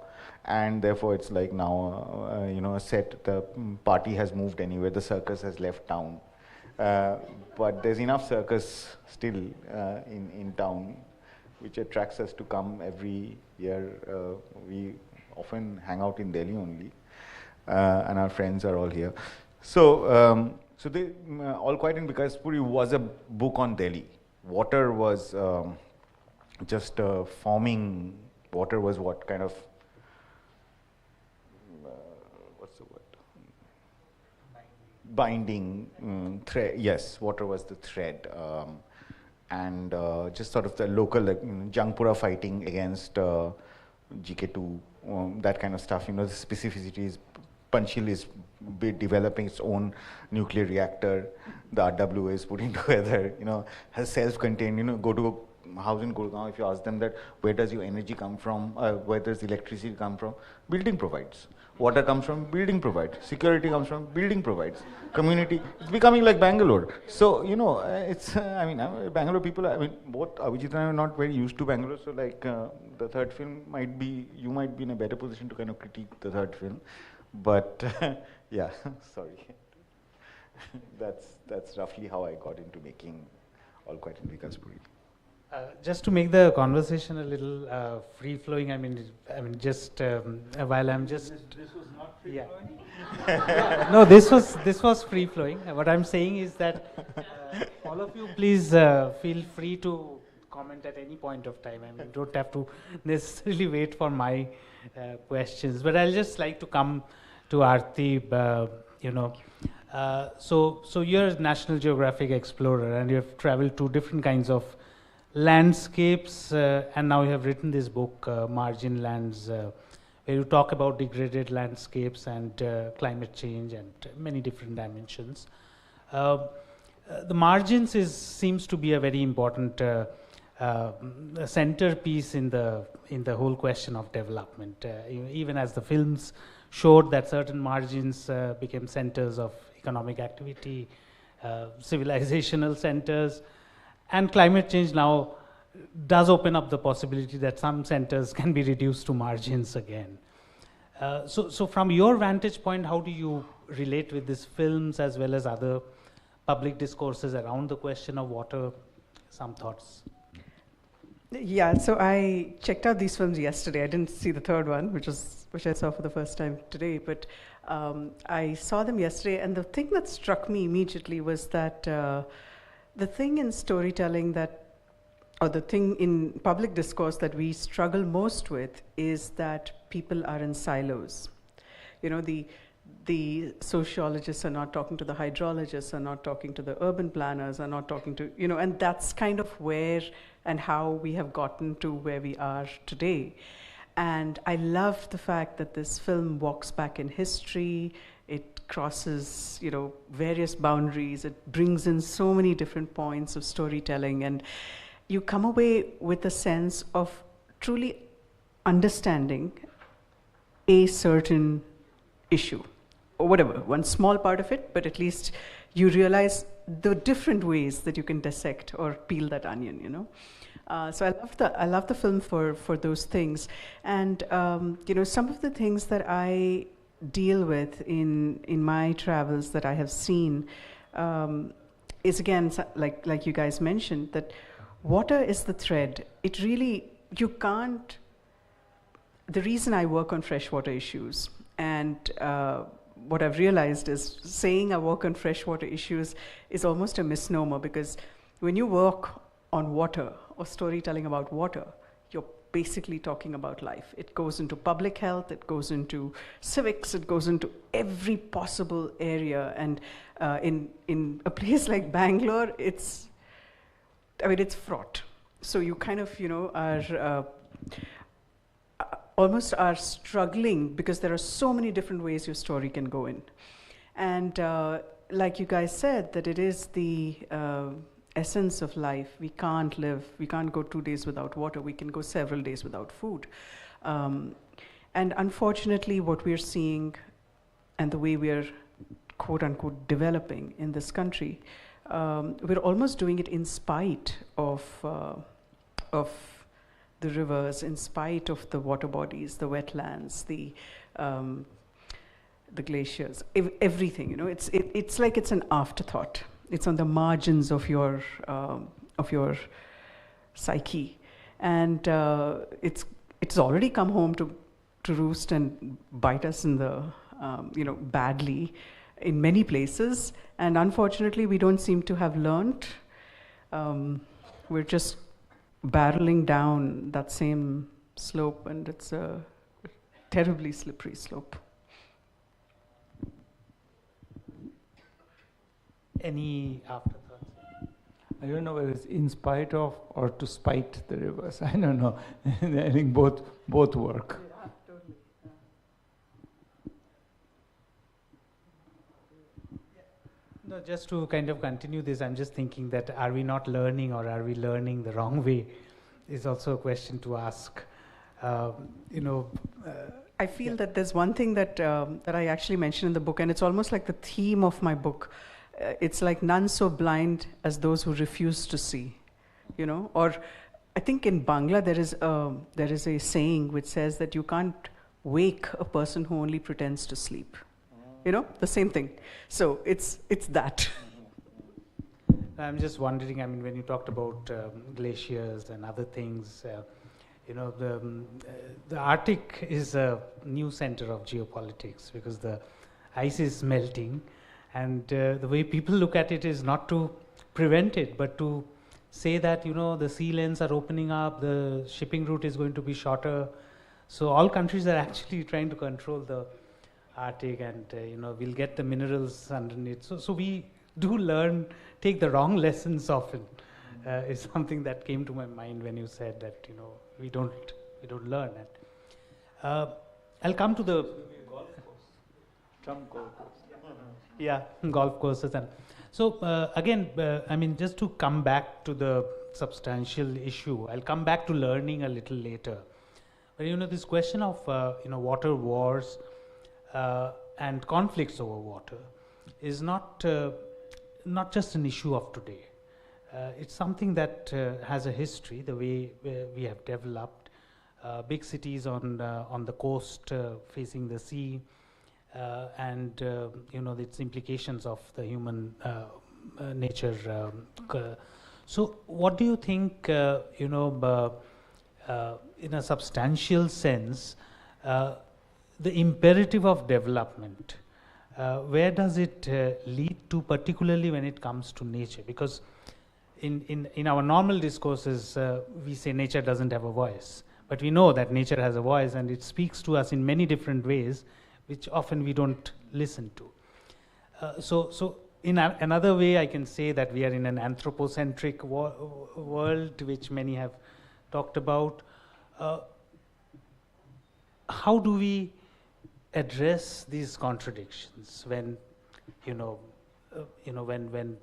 and therefore it's like now a set, the party has moved anywhere, the circus has left town, but there's enough circus still in town, which attracts us to come every year. We often hang out in Delhi only, and our friends are all here. So so they All Quiet in Bikaspuri was a book on Delhi. Water was just forming. Water was what kind of what's the word? Binding thread. Yes, water was the thread, and just sort of the local, like Jangpura fighting against GK2, that kind of stuff. The specificities. Panchil is developing its own nuclear reactor. The RWA is putting together, has self-contained, go to a house in Gurgaon, if you ask them that, where does your energy come from, where does electricity come from? Building provides. Water comes from, building provides. Security comes from, building provides. Community, it's becoming like Bangalore. So, it's, Bangalore people, both Abhijit and I are not very used to Bangalore, so like the third film you might be in a better position to kind of critique the third film. But yeah, sorry. That's roughly how I got into making All Quiet in Bikaspuri. Just to make the conversation a little free flowing, just while I'm just. This was not free flowing? Yeah. No, this was free flowing. What I'm saying is that all of you please feel free to comment at any point of time. You don't have to necessarily wait for my questions, but I'll just like to come to Arati. So you're a National Geographic explorer, and you have traveled to different kinds of landscapes, and now you have written this book, Margin Lands, where you talk about degraded landscapes and climate change and many different dimensions. The margins seems to be a very important centerpiece in the whole question of development. Even as the films showed that certain margins became centers of economic activity, civilizational centers, and climate change now does open up the possibility that some centers can be reduced to margins again. So from your vantage point, how do you relate with these films as well as other public discourses around the question of water? Some thoughts? Yeah, so I checked out these films yesterday. I didn't see the third one, which I saw for the first time today, but I saw them yesterday, and the thing that struck me immediately was that the thing in storytelling or the thing in public discourse that we struggle most with is that people are in silos. The sociologists are not talking to the hydrologists, are not talking to the urban planners, are not talking to, and that's kind of where and how we have gotten to where we are today. And I love the fact that this film walks back in history. It crosses, various boundaries. It brings in so many different points of storytelling, and you come away with a sense of truly understanding a certain issue, or whatever, one small part of it, but at least you realize the different ways that you can dissect or peel that onion, So I love the film for those things. And, some of the things that I deal with in my travels that I have seen is, again, like you guys mentioned, that water is the thread. It really, you can't, the reason I work on freshwater issues, and what I've realized is saying I work on freshwater issues is almost a misnomer, because when you work on water or storytelling about water, you're basically talking about life. It goes into public health, it goes into civics, it goes into every possible area. And in a place like Bangalore, it's fraught. So you kind of, are almost are struggling because there are so many different ways your story can go in. And like you guys said, that it is the essence of life. We can't go 2 days without water. We can go several days without food. And unfortunately, what we're seeing and the way we're quote unquote developing in this country, we're almost doing it in spite of of the rivers, in spite of the water bodies, the wetlands, the glaciers, everything. You know, it's like it's an afterthought. It's on the margins of your psyche, and it's already come home to roost and bite us in the badly in many places. And unfortunately, we don't seem to have learned. We're just barreling down that same slope, and it's a terribly slippery slope. Any afterthoughts? I don't know whether it's in spite of or to spite the rivers. I don't know. I think both work. Yeah, totally. No, just to kind of continue this, I'm just thinking that are we not learning, or are we learning the wrong way, is also a question to ask. I feel that there's one thing that I actually mentioned in the book, and it's almost like the theme of my book. It's like none so blind as those who refuse to see, Or I think in Bangla there is a saying which says that you can't wake a person who only pretends to sleep. The same thing. So it's that. I'm just wondering, I mean, when you talked about glaciers and other things, the Arctic is a new center of geopolitics because the ice is melting, and the way people look at it is not to prevent it, but to say that, the sea lanes are opening up, the shipping route is going to be shorter. So all countries are actually trying to control the Arctic, and we'll get the minerals underneath. So we do take the wrong lessons often. Is something that came to my mind when you said that we don't learn it. I'll come to the golf course. Trump golf course. Yeah, golf courses. And so again, I mean, just to come back to the substantial issue, I'll come back to learning a little later. But this question of water wars and conflicts over water is not just an issue of today. It's something that has a history. The way we have developed big cities on the coast facing the sea, and its implications of the human nature. So, what do you think? In a substantial sense, the imperative of development. Where does it lead to, particularly when it comes to nature? Because in our normal discourses, we say nature doesn't have a voice. But we know that nature has a voice, and it speaks to us in many different ways, which often we don't listen to. So in another way, I can say that we are in an anthropocentric world, which many have talked about. How do we address these contradictions when, when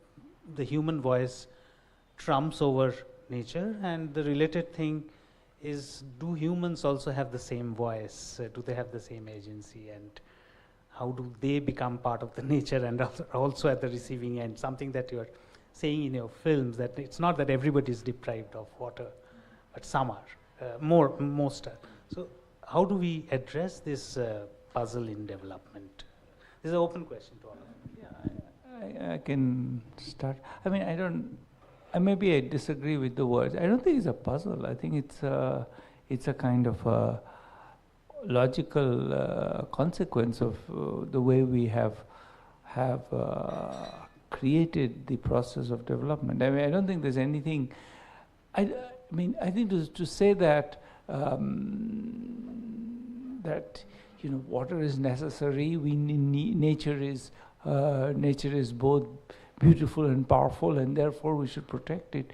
the human voice trumps over nature? And the related thing is, do humans also have the same voice? Do they have the same agency? And how do they become part of the nature and also at the receiving end? Something that you are saying in your films, that it's not that everybody is deprived of water, but some are, most are. So how do we address this puzzle in development? This is an open question to all of you. Yeah, I can start. I mean, maybe I disagree with the words. I don't think it's a puzzle. I think it's a kind of a logical consequence of the way we have created the process of development. I mean, I don't think there's anything. I think to say that water is necessary. Nature is both beautiful and powerful, and therefore we should protect it,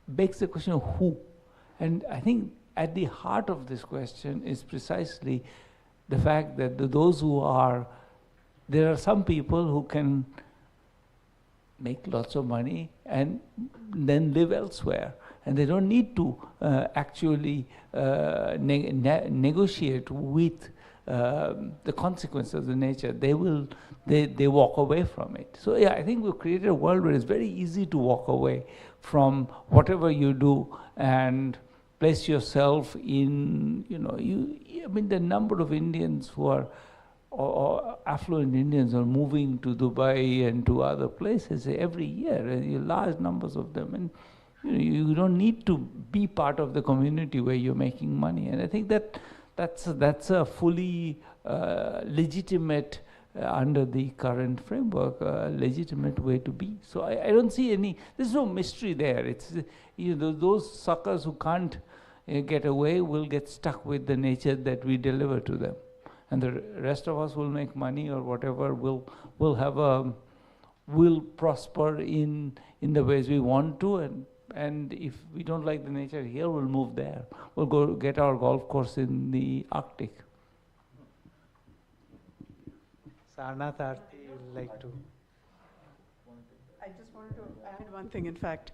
begs the question of who. And I think at the heart of this question is precisely the fact that there are some people who can make lots of money and then live elsewhere, and they don't need to actually negotiate with the consequences of the nature, they walk away from it. So yeah, I think we've created a world where it's very easy to walk away from whatever you do and place yourself in, I mean, the number of Indians who are, or affluent Indians are moving to Dubai and to other places every year, large numbers of them. And you don't need to be part of the community where you're making money. And I think that's a fully legitimate, under the current framework, legitimate way to be. So I don't see there's no mystery there. It's, those suckers who can't get away will get stuck with the nature that we deliver to them. And the rest of us will make money or whatever, will prosper in the ways we want to, and if we don't like the nature here, we'll move there. We'll go get our golf course in the Arctic. Sarnath, Arati, would like to? I just wanted to add one thing. In fact,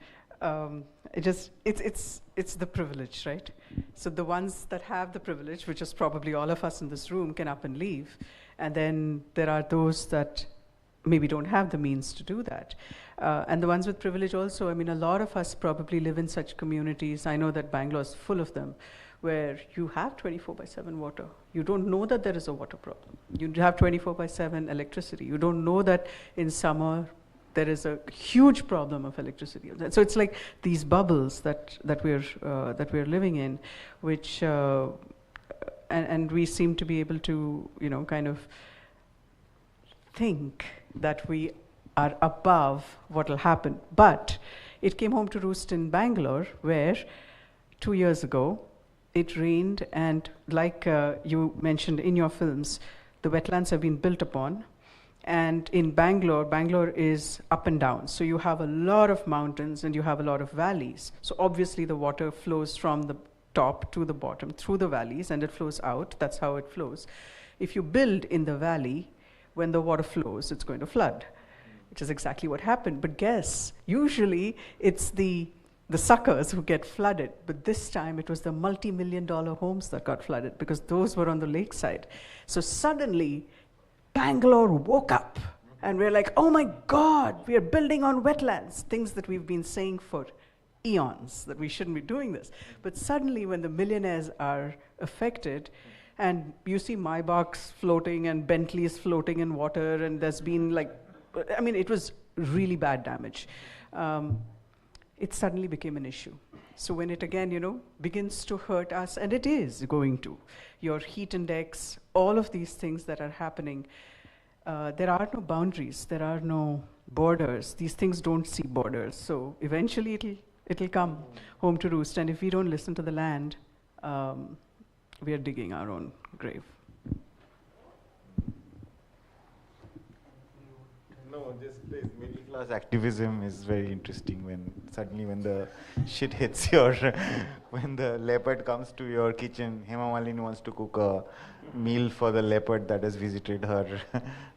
it's the privilege, right? So the ones that have the privilege, which is probably all of us in this room, can up and leave, and then there are those that maybe don't have the means to do that. And the ones with privilege also, I mean, a lot of us probably live in such communities. I know that Bangalore is full of them, where you have 24/7 water. You don't know that there is a water problem. You have 24/7 electricity. You don't know that in summer there is a huge problem of electricity. So it's like these bubbles that we're living in, which and we seem to be able to kind of think that we are above what will happen. But it came home to roost in Bangalore, where 2 years ago it rained, and like you mentioned in your films, the wetlands have been built upon. And in Bangalore is up and down. So you have a lot of mountains and you have a lot of valleys. So obviously the water flows from the top to the bottom through the valleys, and it flows out. That's how it flows. If you build in the valley, when the water flows, it's going to flood, which is exactly what happened. But guess, usually it's the suckers who get flooded. But this time it was the multi-million-dollar homes that got flooded, because those were on the lakeside. So suddenly Bangalore woke up, and we're like, oh my God, we are building on wetlands, things that we've been saying for eons, that we shouldn't be doing this. But suddenly when the millionaires are affected, and you see Maybachs floating and Bentleys floating in water, and there's been it was really bad damage. It suddenly became an issue. So when it again, begins to hurt us, and it is going to, your heat index, all of these things that are happening, there are no boundaries, there are no borders. These things don't see borders. So eventually it'll come home to roost. And if we don't listen to the land, we are digging our own grave. No, just this middle class activism is very interesting when the shit hits when the leopard comes to your kitchen. Hema Malini wants to cook a meal for the leopard that has visited her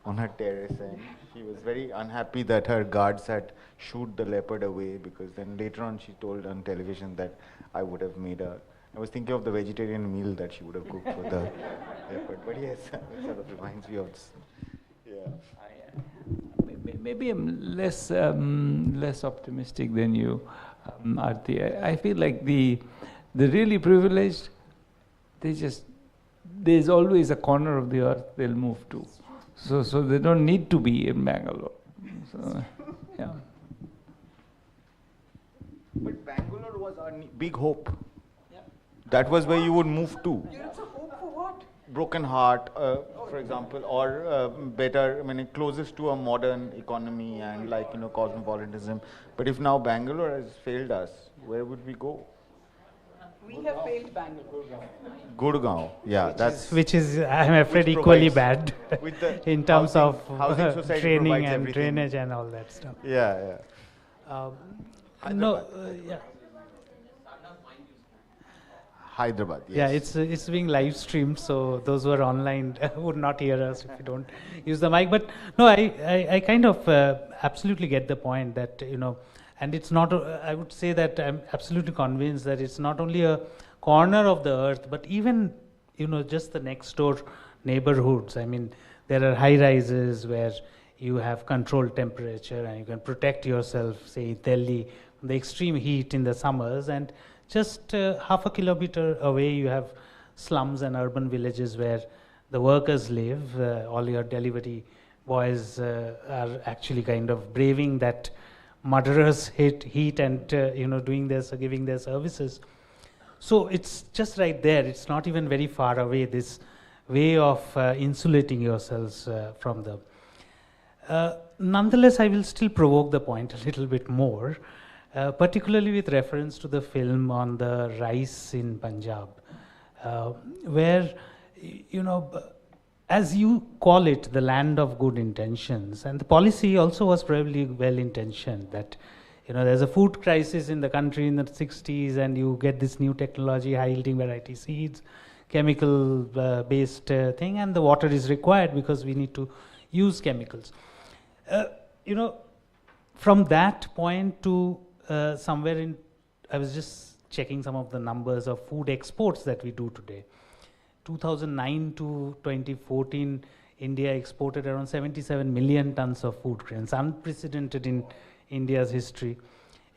on her terrace, and she was very unhappy that her guards had shooed the leopard away, because then later on she told on television that I was thinking of the vegetarian meal that she would have cooked for the leopard. But yes, it sort of reminds me of this. Yeah. Maybe I'm less optimistic than you, Arati. I feel like the really privileged, there's always a corner of the earth they'll move to, so they don't need to be in Bangalore. So, yeah. But Bangalore was our big hope. Yeah. That was where you would move to. It's a hope for what? Broken heart, for example, or better, closest to a modern economy and cosmopolitanism. But if now Bangalore has failed us, where would we go? We have failed Bangalore. Gurgaon, yeah, which is I'm afraid equally bad in terms housing, of training and drainage and all that stuff. Yeah. Hyderabad, yes. Yeah, it's being live streamed, so those who are online would not hear us if you don't use the mic. But no, I kind of absolutely get the point that, and it's not, I would say that I'm absolutely convinced that it's not only a corner of the earth, but even, just the next door neighborhoods. I mean, there are high rises where you have controlled temperature and you can protect yourself, say Delhi, from the extreme heat in the summers, and just half a kilometer away you have slums and urban villages where the workers live. All your delivery boys are actually kind of braving that murderous heat and doing this or giving their services. So it's just right there. It's not even very far away, this way of insulating yourselves from them. Nonetheless, I will still provoke the point a little bit more, particularly with reference to the film on the rice in Punjab, where, as you call it, the land of good intentions, and the policy also was probably well intentioned, that there's a food crisis in the country in the 60s, and you get this new technology, high yielding variety seeds, chemical based thing, and the water is required because we need to use chemicals. From that point to somewhere in, I was just checking some of the numbers of food exports that we do today. 2009 to 2014, India exported around 77 million tons of food grains, unprecedented in India's history.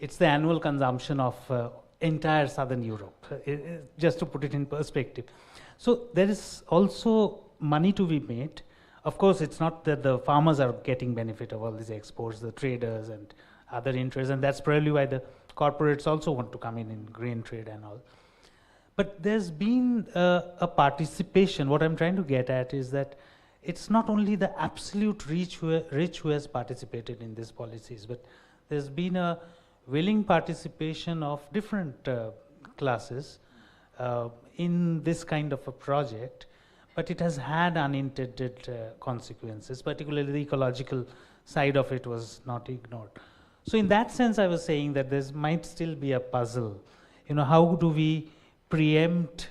It's the annual consumption of entire southern Europe, just to put it in perspective. So there is also money to be made. Of course, it's not that the farmers are getting benefit of all these exports, the traders and other interests, and that's probably why the corporates also want to come in grain trade and all. But there's been a participation. What I'm trying to get at is that it's not only the absolute rich who has participated in these policies, but there's been a willing participation of different classes in this kind of a project, but it has had unintended consequences, particularly the ecological side of it was not ignored. So in that sense, I was saying that there might still be a puzzle. How do we preempt,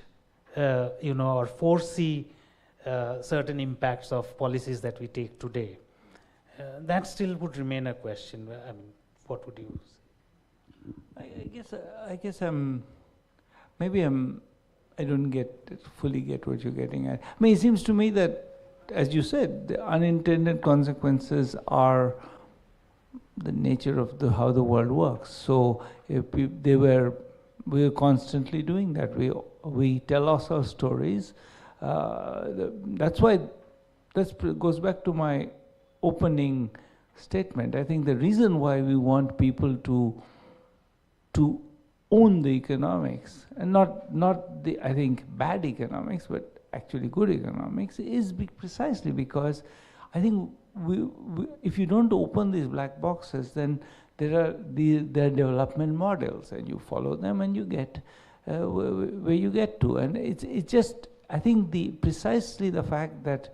or foresee certain impacts of policies that we take today? That still would remain a question. I mean, what would you say? I guess I don't fully get what you're getting at. I mean, it seems to me that, as you said, the unintended consequences are the nature of how the world works. So if we were constantly doing that. We tell ourselves stories. That's why that goes back to my opening statement. I think the reason why we want people to own the economics, and not the, I think, bad economics, but actually good economics, is precisely because I think if you don't open these black boxes, then there are development models, and you follow them, and you get where you get to. And it's just, I think, precisely the fact that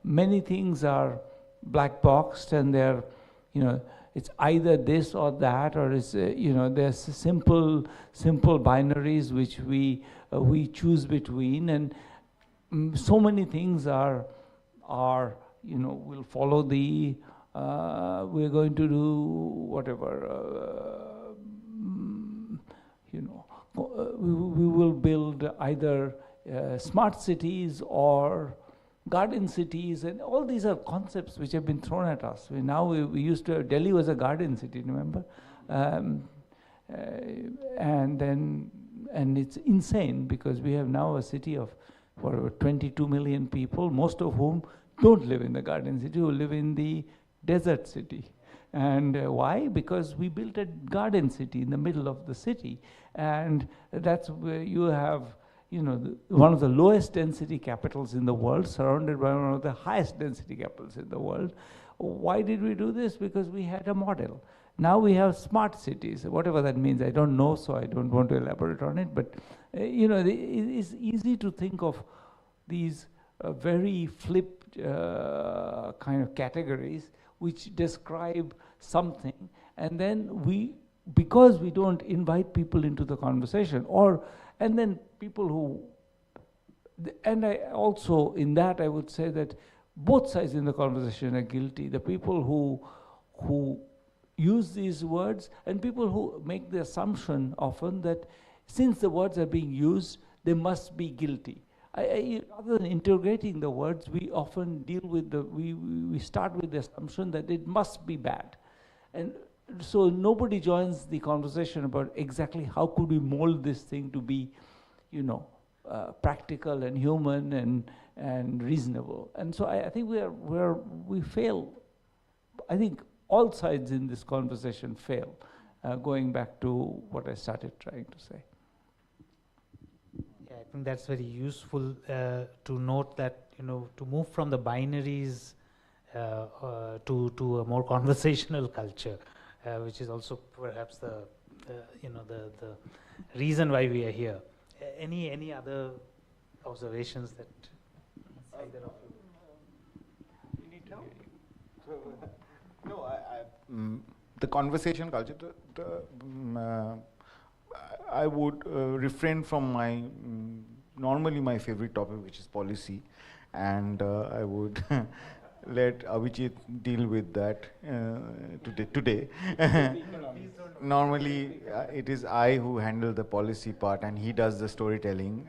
many things are black boxed, and they're it's either this or that, or it's there's simple binaries which we choose between, and so many things are will follow the we're going to do whatever we will build either smart cities or garden cities, and all these are concepts which have been thrown at us. We used to have, Delhi was a garden city, remember? And it's insane because we have now a city of 22 million people, most of whom don't live in the garden city, who live in the desert city. And why? Because we built a garden city in the middle of the city, and that's where you have one of the lowest density capitals in the world, surrounded by one of the highest density capitals in the world. Why did we do this? Because we had a model. Now we have smart cities, whatever that means. I don't know, so I don't want to elaborate on it. But it's easy to think of these very flipped kind of categories which describe something, and then because we don't invite people into the conversation, and then people who, and I also, in that I would say that both sides in the conversation are guilty. The people who use these words, and people who make the assumption often that since the words are being used, they must be guilty. Rather than integrating the words, we often deal with we start with the assumption that it must be bad. And so nobody joins the conversation about exactly how could we mold this thing to be, practical and human and reasonable. And so I think we fail. I think all sides in this conversation fail, going back to what I started trying to say. Yeah, I think that's very useful to note that, to move from the binaries to a more conversational culture, which is also perhaps the reason why we are here. Any other observations that either of you? You need to No, the conversation culture, I would refrain from normally my favorite topic, which is policy, and I would let Abhijit deal with that today. Normally, it is I who handle the policy part, and he does the storytelling.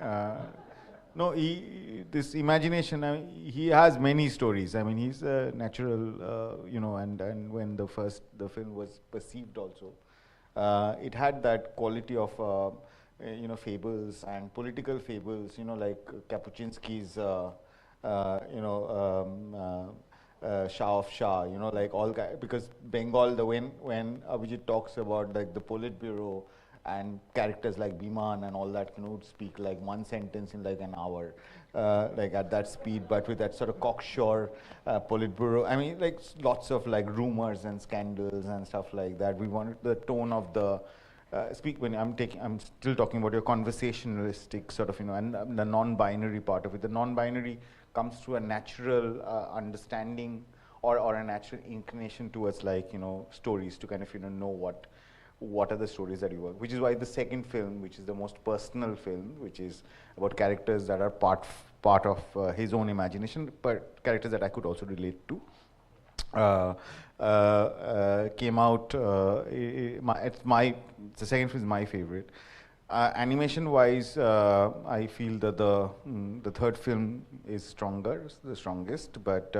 No, this imagination, he has many stories. I mean, he's a natural, and when the film was perceived also, it had that quality of, fables and political fables, like Kapuscinski's, Shah of Shah, like all because Bengal, when Abhijit talks about like the Politburo and characters like Biman and all that, would speak like one sentence in like an hour, like at that speed, but with that sort of cocksure Politburo. I mean, like lots of like rumors and scandals and stuff like that. We wanted the tone of the I'm still talking about your conversationalistic sort of, and the non-binary part of it. The non-binary comes through a natural understanding or a natural inclination towards like, stories to kind of, know what are the stories that you work, which is why the second film, which is the most personal film, which is about characters that are part of his own imagination, but characters that I could also relate to, came out, the second film is my favorite. Animation wise, I feel that the third film is the strongest, but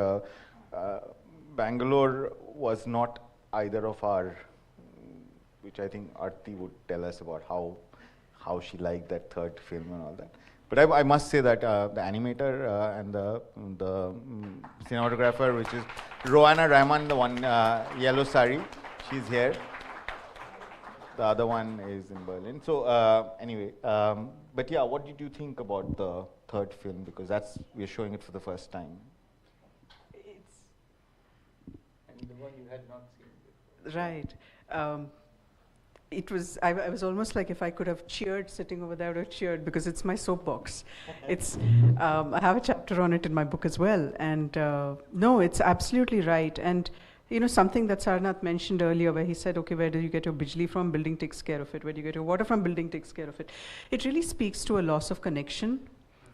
Bangalore was not either of our, which I think Arati would tell us about how she liked that third film and all that. But I must say that the animator and the cinematographer, which is Roanna Rahman, the one yellow sari, she's here. The other one is in Berlin. So anyway, but yeah, what did you think about the third film? Because we're showing it for the first time. And the one you had not seen before. Right. I was almost like if I could have cheered sitting over there, I would have cheered, because it's my soapbox. I have a chapter on it in my book as well. And no, it's absolutely right. And something that Sarnath mentioned earlier, where he said, okay, where do you get your bijli from? Building takes care of it. Where do you get your water from? Building takes care of it. It really speaks to a loss of connection.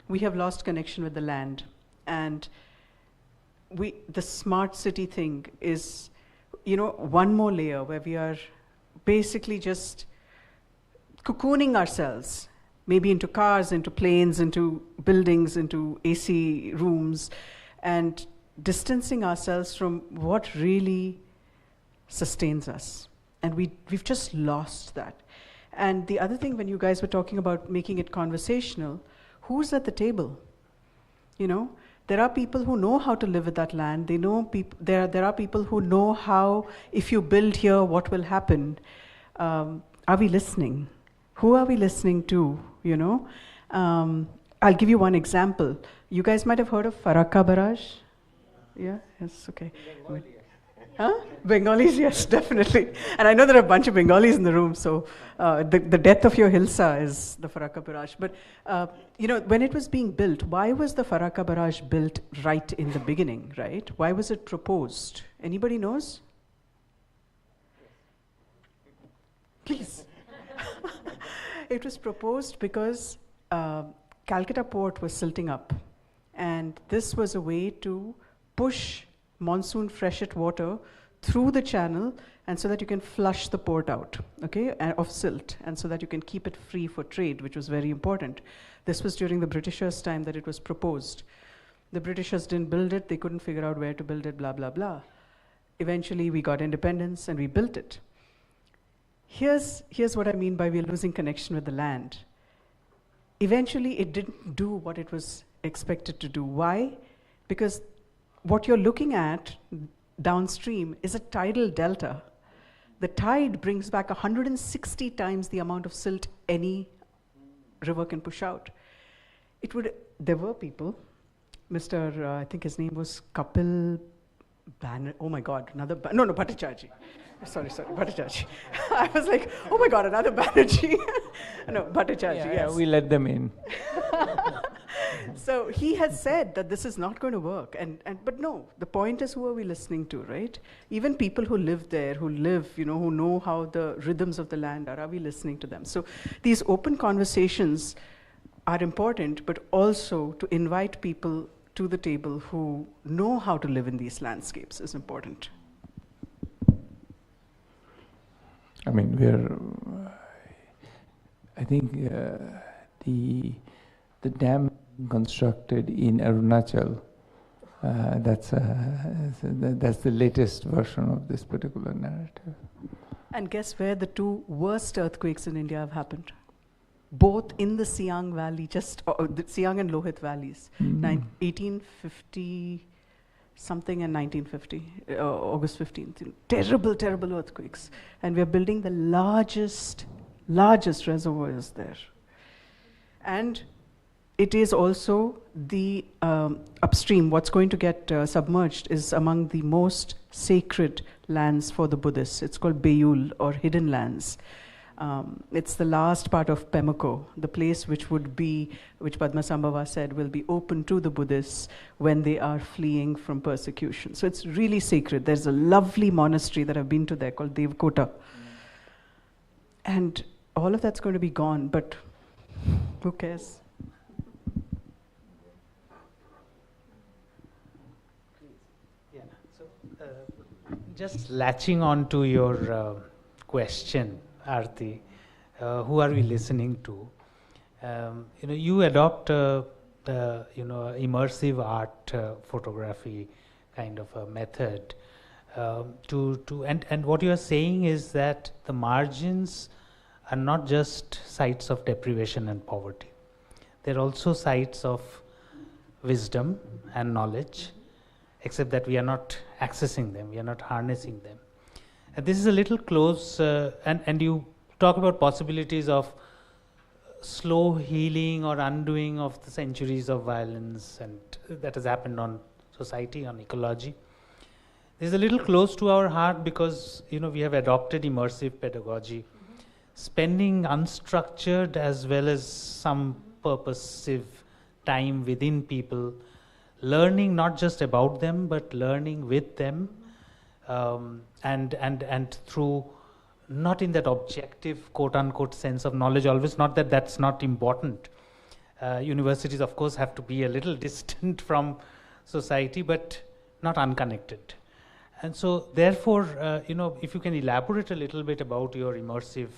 We have lost connection with the land. And the smart city thing is, one more layer where we are basically just cocooning ourselves, maybe into cars, into planes, into buildings, into AC rooms, and distancing ourselves from what really sustains us. And we've just lost that. And the other thing, when you guys were talking about making it conversational, who's at the table? There are people who know how to live with that land. They know there are people who know how, if you build here, what will happen. Are we listening? Who are we listening to? I'll give you one example. You guys might have heard of Farakka Barrage. Yeah? Yes, okay. Huh? Bengalis, yes, definitely. And I know there are a bunch of Bengalis in the room, so the death of your Hilsa is the Farakka Barrage. But, when it was being built, why was the Farakka Barrage built right in the beginning, right? Why was it proposed? Anybody knows? Please. It was proposed because Calcutta port was silting up. And this was a way to push monsoon freshet water through the channel, and so that you can flush the port out, okay, of silt, and so that you can keep it free for trade, which was very important. This was during the Britishers' time that it was proposed. The Britishers didn't build it, they couldn't figure out where to build it, blah, blah, blah. Eventually, we got independence and we built it. Here's what I mean by we're losing connection with the land. Eventually, it didn't do what it was expected to do. Why? Because what you're looking at downstream is a tidal delta. The tide brings back 160 times the amount of silt any river can push out. There were people, Mr. I think his name was Kapil Banerjee. Oh my God, Bhattacharjee. Sorry, Bhattacharjee. I was like, oh my God, another Banerjee. No, Bhattacharjee, yes. Yeah, we let them in. So he had said that this is not going to work. But no, the point is, who are we listening to, right? Even people who live there, who know how the rhythms of the land are we listening to them? So these open conversations are important, but also to invite people to the table who know how to live in these landscapes is important. I mean, I think the dam constructed in Arunachal, that's the latest version of this particular narrative. And guess where the two worst earthquakes in India have happened? Both in the Siang Valley, the Siang and Lohit valleys, 1850 something and 1950, August 15th. Terrible, terrible earthquakes. And we're building the largest reservoirs there. And it is also the upstream, what's going to get submerged is among the most sacred lands for the Buddhists. It's called Beyul, or hidden lands. It's the last part of Pemako, the place which Padmasambhava said will be open to the Buddhists when they are fleeing from persecution. So it's really sacred. There's a lovely monastery that I've been to there called Devkota. And all of that's going to be gone, but who cares? Yeah. So, just latching on to your question, Arati, who are we listening to? You adopt immersive art photography kind of a method and what you are saying is that the margins are not just sites of deprivation and poverty. They're also sites of wisdom and knowledge, except that we are not accessing them, we are not harnessing them. And this is a little close, and you talk about possibilities of slow healing or undoing of the centuries of violence, and that has happened on society, on ecology. This is a little close to our heart because we have adopted immersive pedagogy, spending unstructured as well as some purposive time within people, learning not just about them but learning with them. And through, not in that objective quote-unquote sense of knowledge always, not that that's not important. Universities of course have to be a little distant from society but not unconnected. And so therefore, if you can elaborate a little bit about your immersive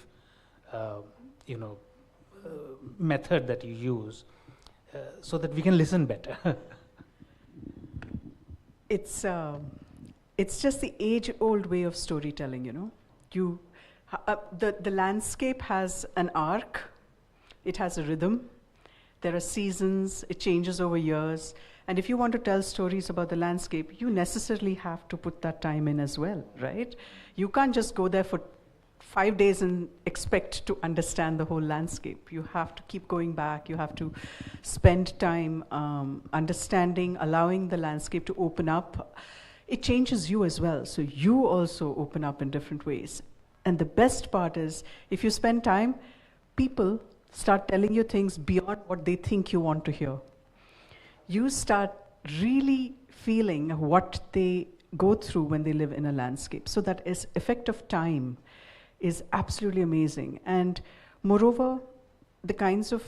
method that you use so that we can listen better. It's just the age-old way of storytelling, the landscape has an arc, it has a rhythm, there are seasons, it changes over years, and if you want to tell stories about the landscape, you necessarily have to put that time in as well, right? You can't just go there for 5 days and expect to understand the whole landscape. You have to keep going back, you have to spend time understanding, allowing the landscape to open up. It changes you as well, so you also open up in different ways. And the best part is, if you spend time, people start telling you things beyond what they think you want to hear. You start really feeling what they go through when they live in a landscape. So that effect of time is absolutely amazing. And moreover, the kinds of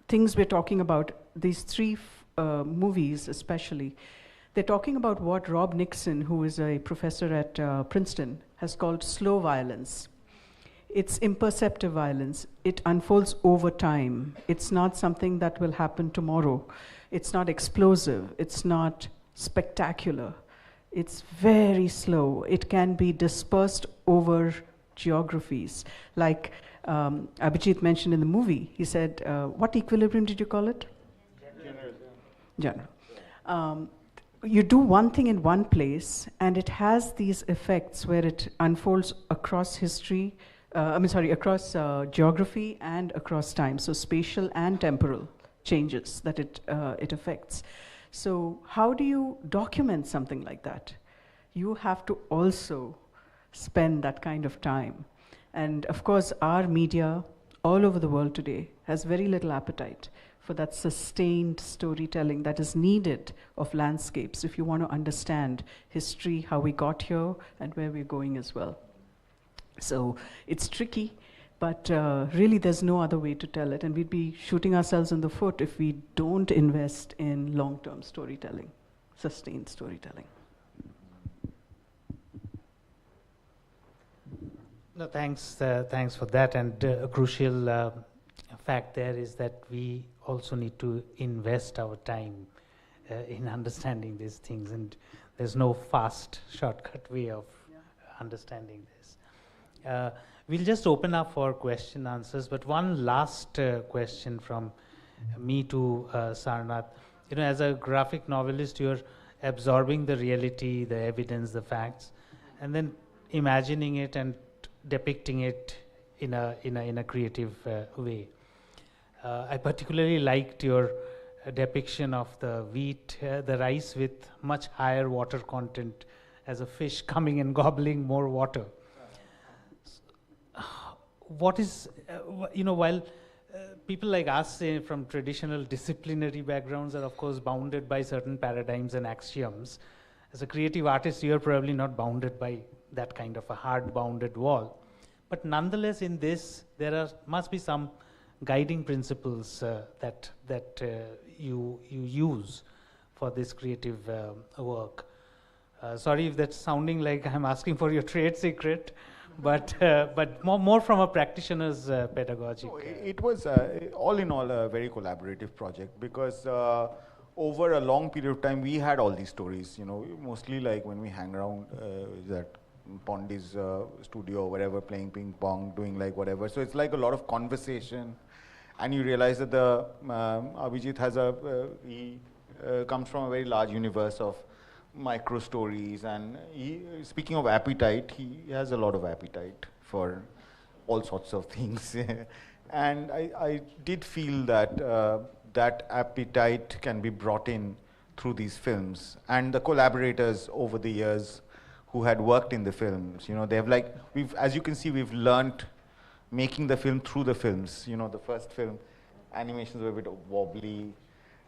things we're talking about, these three movies especially, They're talking about what Rob Nixon, who is a professor at Princeton, has called slow violence. It's imperceptive violence. It unfolds over time. It's not something that will happen tomorrow. It's not explosive. It's not spectacular. It's very slow. It can be dispersed over geographies. Like Abhijit mentioned in the movie, he said, what equilibrium did you call it? General. You do one thing in one place, and it has these effects where it unfolds across history, across geography and across time. So spatial and temporal changes that it affects. So how do you document something like that? You have to also spend that kind of time. And of course, our media all over the world today has very little appetite for that sustained storytelling that is needed of landscapes if you want to understand history, how we got here, and where we're going as well. So it's tricky, but really there's no other way to tell it, and we'd be shooting ourselves in the foot if we don't invest in long-term storytelling, sustained storytelling. No, thanks for that. And a crucial fact there is that we also need to invest our time in understanding these things, and there's no fast shortcut way of understanding this. We'll just open up for question answers, but one last question from me to Sarnath. You know, as a graphic novelist, you're absorbing the reality, the evidence, the facts, and then imagining it and depicting it in a creative way. I particularly liked your depiction of the wheat, the rice with much higher water content as a fish coming and gobbling more water. What is, while people like us from traditional disciplinary backgrounds are of course bounded by certain paradigms and axioms, as a creative artist you are probably not bounded by that kind of a hard bounded wall. But nonetheless in this there must be some guiding principles that you use for this creative work. Sorry if that's sounding like I'm asking for your trade secret, but more from a practitioner's pedagogy. No, it was all in all a very collaborative project, because over a long period of time we had all these stories, mostly like when we hang around that Pondi's studio or whatever, playing ping pong, doing like whatever. So it's like a lot of conversation, and you realize that the Abhijit has he comes from a very large universe of micro stories, and speaking of appetite, he has a lot of appetite for all sorts of things. And I did feel that that appetite can be brought in through these films, and the collaborators over the years who had worked in the films, they have as you can see, we've learnt making the film through the films. The first film, animations were a bit wobbly.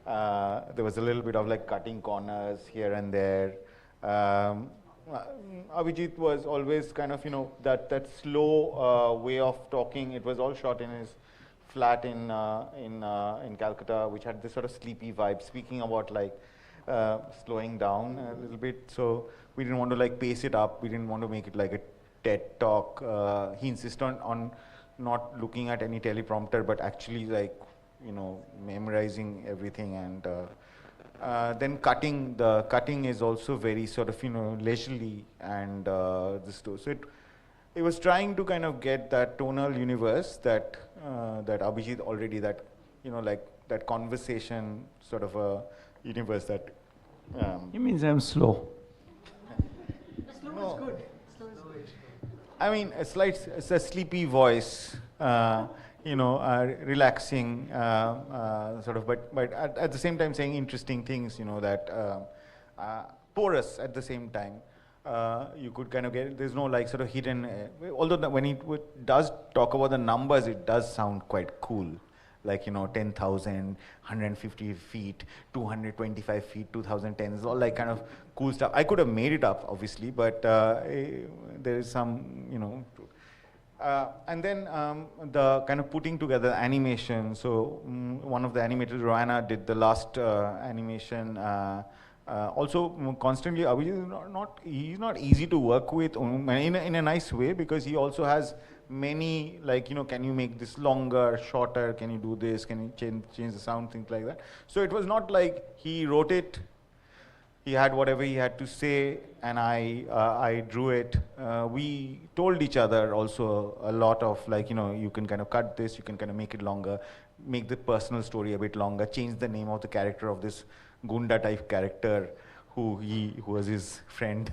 There was a little bit of cutting corners here and there. Abhijit was always kind of, that slow way of talking. It was all shot in his flat in Calcutta, which had this sort of sleepy vibe, speaking about slowing down a little bit. So we didn't want to pace it up. We didn't want to make it like a TED talk. He insisted on not looking at any teleprompter, but actually memorizing everything. And then cutting. The cutting is also very sort of leisurely, and so it was trying to kind of get that tonal universe that Abhijit already, that that conversation sort of a universe that. He means I'm slow. Slow is good. I mean, it's a sleepy voice, relaxing, sort of, but at the same time saying interesting things, that porous at the same time. You could kind of get, there's no sort of hidden, although when he does talk about the numbers, it does sound quite cool. 10,000, 150 feet, 225 feet, 2010, it's all kind of cool stuff. I could have made it up, obviously, but there is some, and then the kind of putting together animation. So one of the animators, Roanna, did the last animation Also, constantly, Abhijit is he's not easy to work with in a nice way, because he also has many, like, can you make this longer, shorter, can you do this, can you change the sound, things like that. So it was not like he wrote it, he had whatever he had to say, and I drew it. We told each other also a lot of, like, you can kind of cut this, you can kind of make it longer, make the personal story a bit longer, change the name of the character of this Gunda type character who was his friend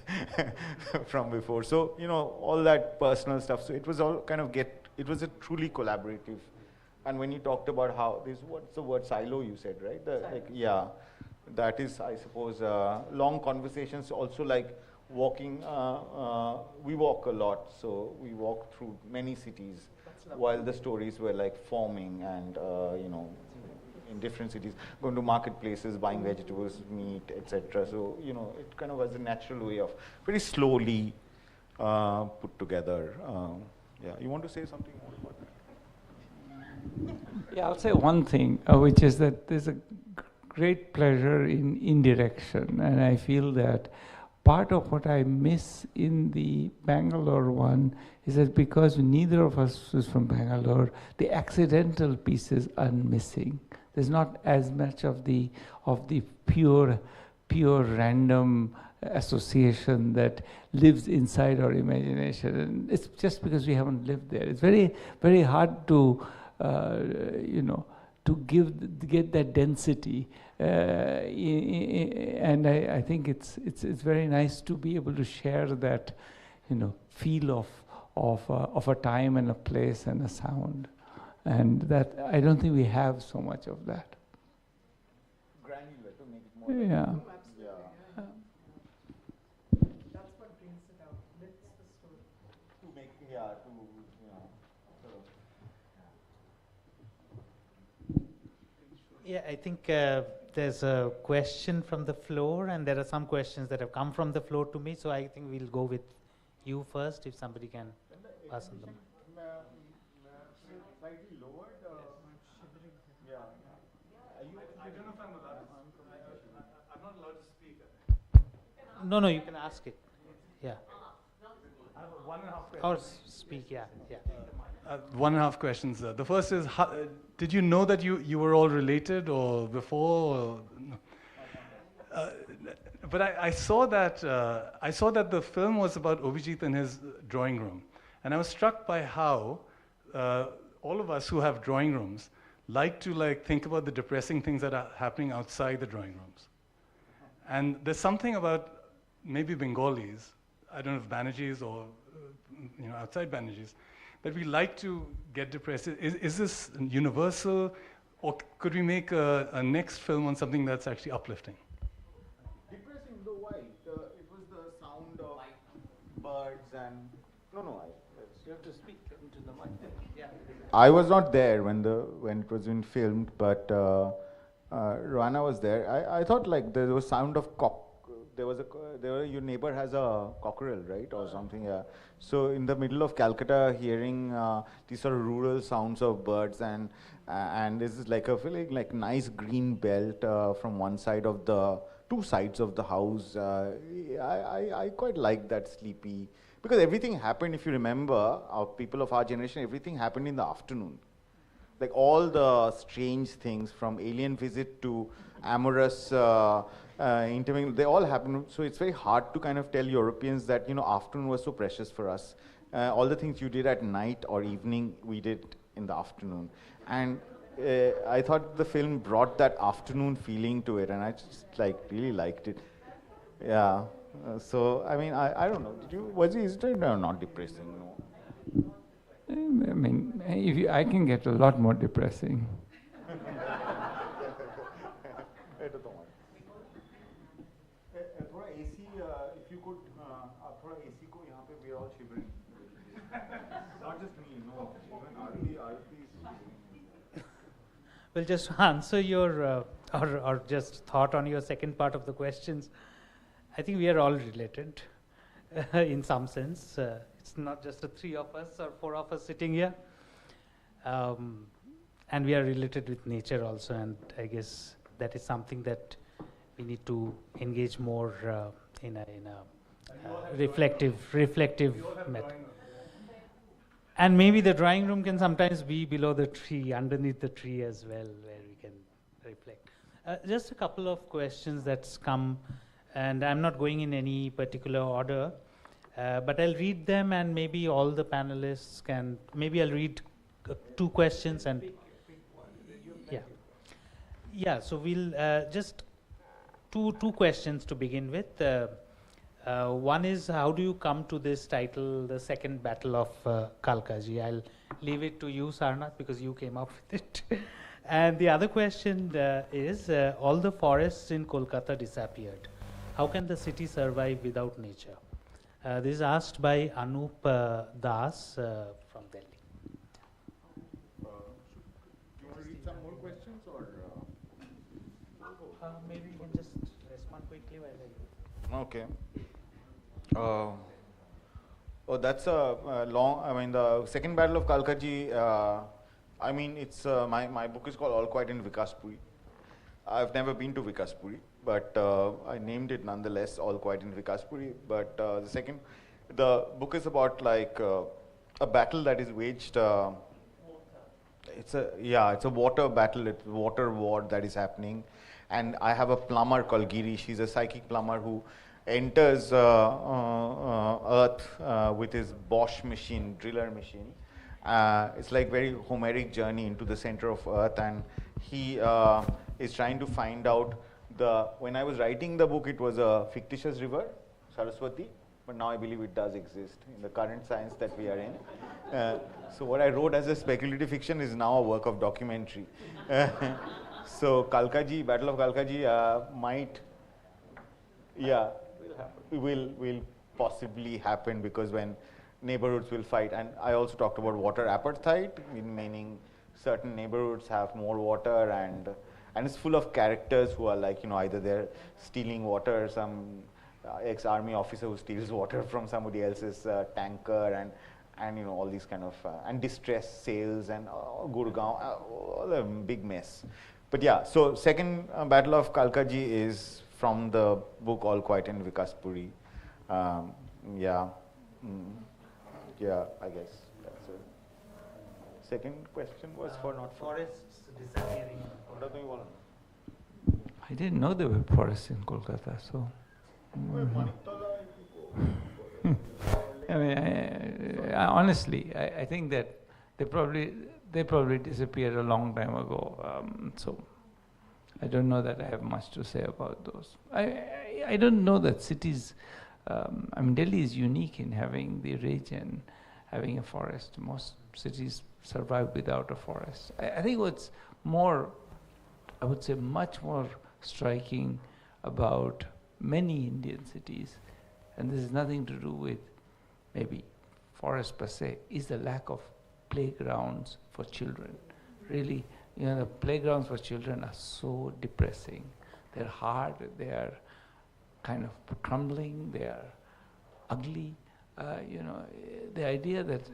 from before. So, all that personal stuff. So it was all kind of it was a truly collaborative. And when you talked about how what's the word, silo, you said, right? Yeah, that is, I suppose, long conversations, also like walking, we walk a lot, so we walk through many cities while the stories were like forming, and in different cities, going to marketplaces, buying vegetables, meat, etc. So, it kind of was a natural way of very slowly put together. Yeah, you want to say something more about that? Yeah, I'll say one thing, which is that there's a great pleasure in indirection, and I feel that part of what I miss in the Bangalore one is that because neither of us is from Bangalore, the accidental pieces are missing. There's not as much of the pure random association that lives inside our imagination, and it's just because we haven't lived there. It's very, very hard to to get that density, and I think it's very nice to be able to share that, feel of a time and a place and a sound, and that I don't think we have so much of that. Granular, to make it more. Yeah. That's what brings it out, lifts the story. To make, Yeah, I think there's a question from the floor, and there are some questions that have come from the floor to me, so I think we'll go with you first, if somebody can pass on them. Slightly lowered? Yeah. I don't know if I'm allowed. I'm not allowed to speak. No, you can ask it. Yeah. I have 1.5 questions. Or speak, yeah. 1.5 questions. The first is, did you know that you were all related or before? Or no? But I saw that the film was about Abhijit and his drawing room, and I was struck by how all of us who have drawing rooms like to think about the depressing things that are happening outside the drawing rooms. And there's something about maybe Bengalis, I don't know if Banerjees or outside Banerjees, but we like to get depressed. Is this universal, or could we make a next film on something that's actually uplifting? Depressing, though, why? It was the sound of birds and... No, you have to speak into the mic. Yeah. I was not there when it was being filmed, but Roanna was there. I thought there was sound of cock. Your neighbor has a cockerel, right, or something. Yeah. So in the middle of Calcutta, hearing these sort of rural sounds of birds, and this is like a feeling like nice green belt from one side of the two sides of the house. I quite like that sleepy, because everything happened. If you remember, people of our generation, everything happened in the afternoon. Like all the strange things, from alien visit to amorous intermingling, they all happen. So it's very hard to kind of tell Europeans that, afternoon was so precious for us. All the things you did at night or evening, we did in the afternoon. And I thought the film brought that afternoon feeling to it, and I just really liked it. Yeah. So, I mean, I don't know. Was it not depressing? No. I mean, I can get a lot more depressing. If you could, AC ko yahan pe we are all shivering. Not just me, no. Even Arati is shivering. Well, just to answer your, or just thought on your second part of the questions, I think we are all related in some sense. It's not just the 3 of us or 4 of us sitting here. And we are related with nature also, and I guess that is something that we need to engage more in a reflective method. And maybe the drawing room can sometimes be below the tree, underneath the tree as well, where we can reflect. Just a couple of questions that's come, and I'm not going in any particular order, but I'll read them, and maybe all the panelists can, maybe I'll read 2 questions and yeah, so we'll just two questions to begin with. One is, how do you come to this title, The Second Battle of Kalkaji? I'll leave it to you, Sarnath, because you came up with it. And the other question is, all the forests in Kolkata disappeared. How can the city survive without nature? This is asked by Anup Das from Delhi. Do you want to read some more questions, or? Maybe you can just respond quickly while I... Okay. Oh, that's a long. I mean, the Second Battle of Kalkaji. I mean, it's my book is called All Quiet in Vikaspuri. I've never been to Vikaspuri, but I named it nonetheless, All Quiet in Vikaspuri. But the book is about like a battle that is waged. It's a water battle. It's a water war that is happening, and I have a plumber called Giri. She's a psychic plumber who enters Earth with his Bosch machine, driller machine. It's like very Homeric journey into the center of Earth, and he is trying to find out when I was writing the book, it was a fictitious river, Saraswati, but now I believe it does exist in the current science that we are in. So what I wrote as a speculative fiction is now a work of documentary. So Kalkaji, Battle of Kalkaji might, will possibly happen, because when neighborhoods will fight. And I also talked about water apartheid, meaning certain neighborhoods have more water, and it's full of characters who are like, either they're stealing water, some ex-army officer who steals water from somebody else's tanker, and all these kind of, and distress sales, and Gurgaon, all a big mess. But yeah, so Second Battle of Kalkaji is from the book All Quiet in Vikaspuri. I guess that's it. Second question was for not forests disappearing. I didn't know there were forests in Kolkata, so. I mean, honestly, I think that they probably disappeared a long time ago. So I don't know that I have much to say about those. I don't know that cities. I mean, Delhi is unique in having the ridge and having a forest. Most cities survive without a forest. I think what's more, I would say, much more striking about many Indian cities, and this has nothing to do with maybe forest per se, is the lack of playgrounds for children. Really, the playgrounds for children are so depressing. They're hard, they are kind of crumbling, they are ugly. The idea that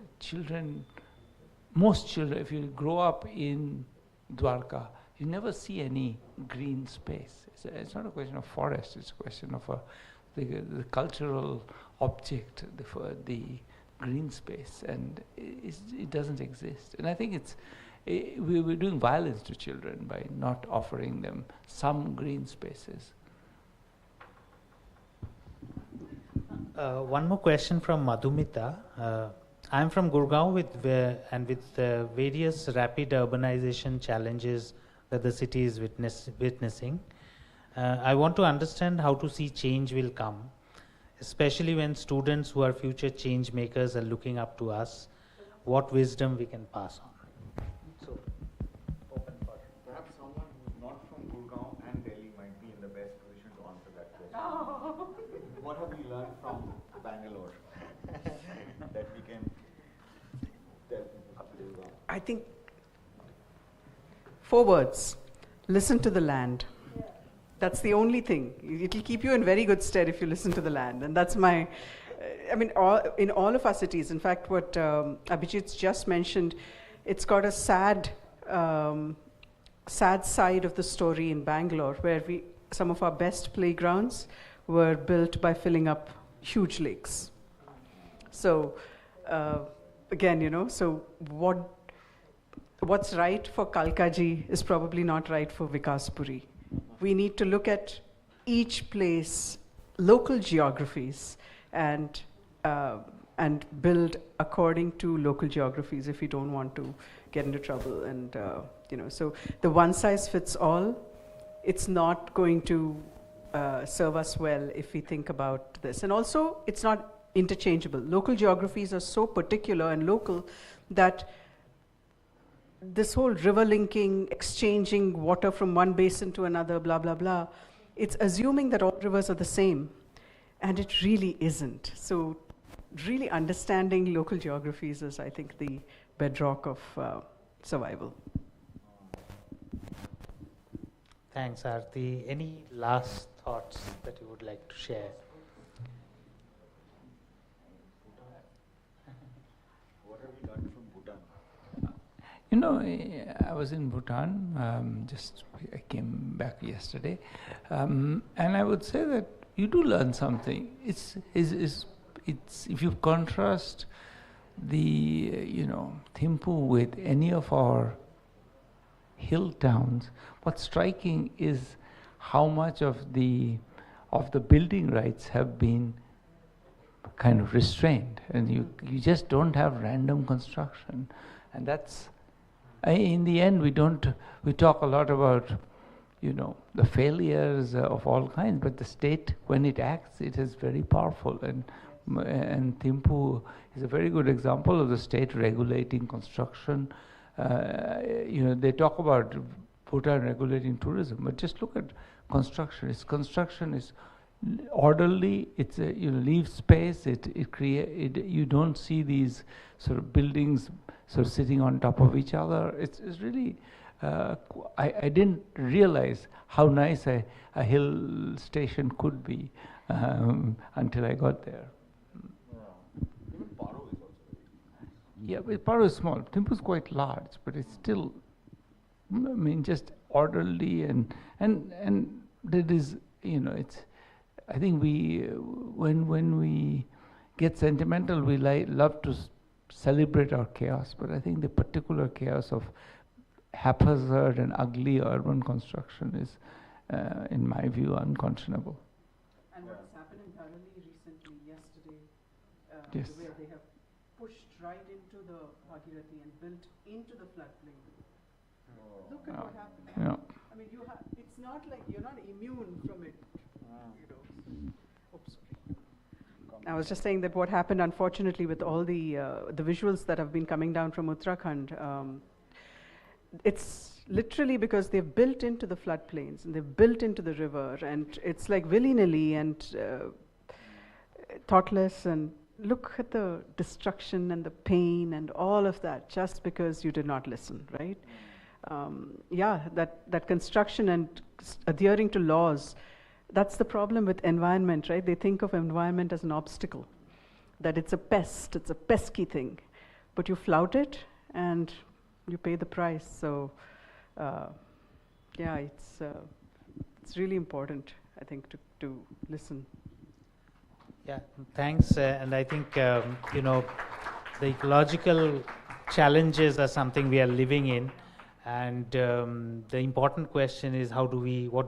most children, if you grow up in Dwarka, you never see any green space. It's not a question of forest, it's a question of the cultural object, the green space, and it doesn't exist. And I think we're doing violence to children by not offering them some green spaces. One more question from Madhumita. I'm from Gurgaon with various rapid urbanization challenges that the city is witnessing. I want to understand how to see change will come, especially when students who are future change makers are looking up to us, what wisdom we can pass on. So, open for. Perhaps someone who's not from Gurgaon and Delhi might be in the best position to answer that question. What have we learned from Bangalore that we can tell Gurgaon? I think 4 words: listen to the land. That's the only thing. It'll keep you in very good stead if you listen to the land. And that's my, in all of our cities, in fact, what Abhijit's just mentioned, it's got a sad side of the story in Bangalore, where some of our best playgrounds were built by filling up huge lakes. So again, you know, so what's right for Kalkaji is probably not right for Vikaspuri. We need to look at each place, local geographies, and build according to local geographies if we don't want to get into trouble. And you know, so the one size fits all, it's not going to serve us well if we think about this. And also, it's not interchangeable. Local geographies are so particular and local that this whole river linking, exchanging water from one basin to another, blah, blah, blah, it's assuming that all rivers are the same. And it really isn't. So really understanding local geographies is, I think, the bedrock of survival. Thanks, Arati. Any last thoughts that you would like to share? What have you learned from Bhutan? You know, I was in Bhutan, I came back yesterday, and I would say that you do learn something. It's if you contrast the, Thimphu with any of our hill towns, what's striking is how much of the building rights have been kind of restrained, and you just don't have random construction, and that's. In the end, we talk a lot about, the failures of all kinds, but the state, when it acts, it is very powerful. And Thimphu is a very good example of the state regulating construction. They talk about Bhutan regulating tourism, but just look at construction. Construction is orderly. It's leave space. You don't see these sort of buildings sort of sitting on top of each other. It's really. I didn't realize how nice a hill station could be until I got there. Even Paro is also Yeah, but Paro is small. Thimphu is quite large, but it's still, just orderly and that is, it's. I think when we get sentimental, we love to celebrate our chaos, but I think the particular chaos of haphazard and ugly urban construction is, in my view, unconscionable. And what has happened in Arati recently, yesterday, Yes. where they have pushed right into the Bhagirathi and built into the floodplain. Look at what happened. Yeah. I mean, it's not like you're not immune from it. Oops, sorry. I was just saying that what happened, unfortunately, with all the visuals that have been coming down from Uttarakhand, it's literally because they've built into the floodplains and they've built into the river, and it's like willy-nilly and thoughtless, and look at the destruction and the pain and all of that just because you did not listen, right? That construction and adhering to laws, that's the problem with environment, right? They think of environment as an obstacle, that it's a pest, it's a pesky thing, but you flout it and you pay the price. So, it's really important, I think, to listen. Yeah, thanks. And I think, the ecological challenges are something we are living in. And the important question is what do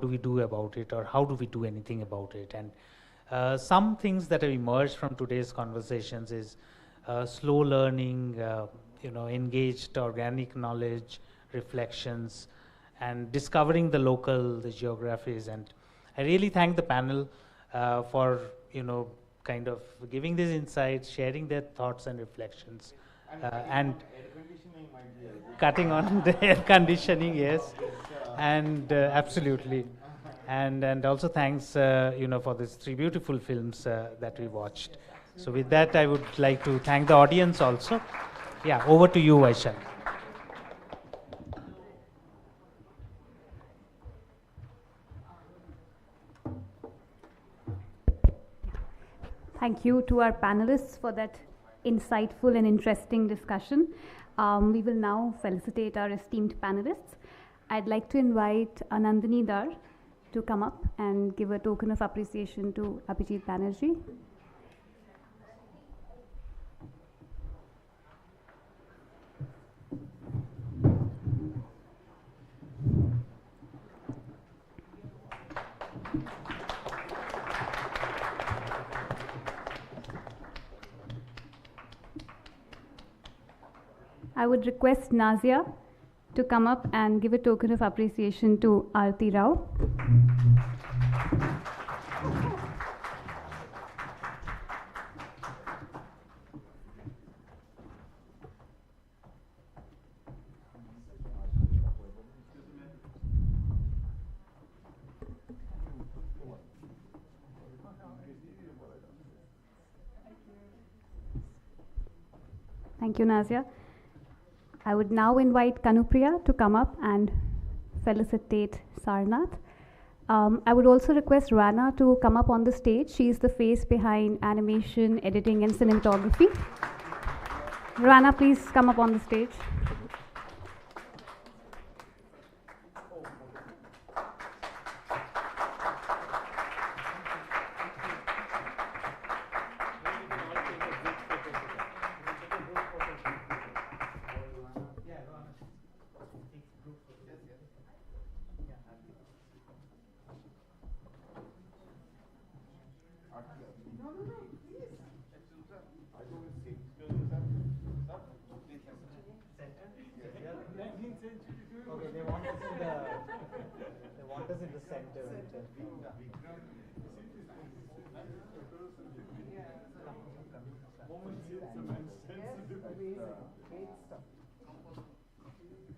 we do about it, or how do we do anything about it? And some things that have emerged from today's conversations is slow learning, engaged organic knowledge, reflections, and discovering the geographies. And I really thank the panel for, kind of giving these insights, sharing their thoughts and reflections, and cutting on the air conditioning, yes, and absolutely, and also thanks, for these 3 beautiful films that we watched. So with that, I would like to thank the audience also. Yeah, over to you, Vaishali. Thank you to our panelists for that insightful and interesting discussion. We will now felicitate our esteemed panelists. I'd like to invite Anandini Dar to come up and give a token of appreciation to Abhijit Banerjee. I would request Nazia to come up and give a token of appreciation to Arati Rao. Thank you, Nazia. I would now invite Kanupriya to come up and felicitate Sarnath. I would also request Rana to come up on the stage. She is the face behind animation, editing, and cinematography. Rana, please come up on the stage. Okay, they want us in the center.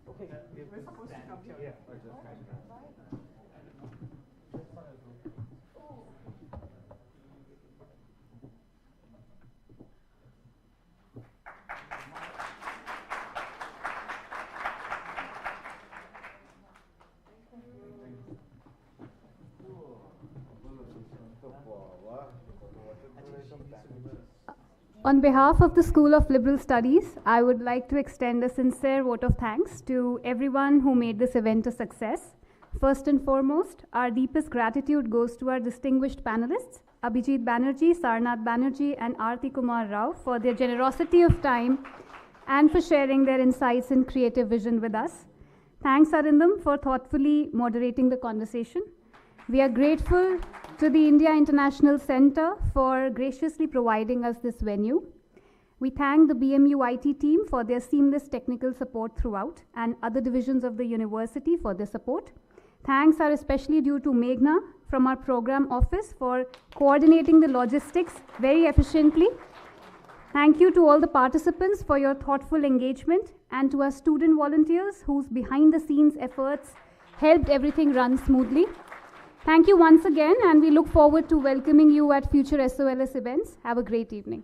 Okay, we're supposed to come here. On behalf of the School of Liberal Studies, I would like to extend a sincere vote of thanks to everyone who made this event a success. First and foremost, our deepest gratitude goes to our distinguished panelists, Abhijit Banerjee, Sarnath Banerjee, and Arati Kumar Rao, for their generosity of time and for sharing their insights and creative vision with us. Thanks, Arindam, for thoughtfully moderating the conversation. We are grateful to the India International Center for graciously providing us this venue. We thank the BMU IT team for their seamless technical support throughout and other divisions of the university for their support. Thanks are especially due to Meghna from our program office for coordinating the logistics very efficiently. Thank you to all the participants for your thoughtful engagement and to our student volunteers whose behind the scenes efforts helped everything run smoothly. Thank you once again, and we look forward to welcoming you at future SOLS events. Have a great evening.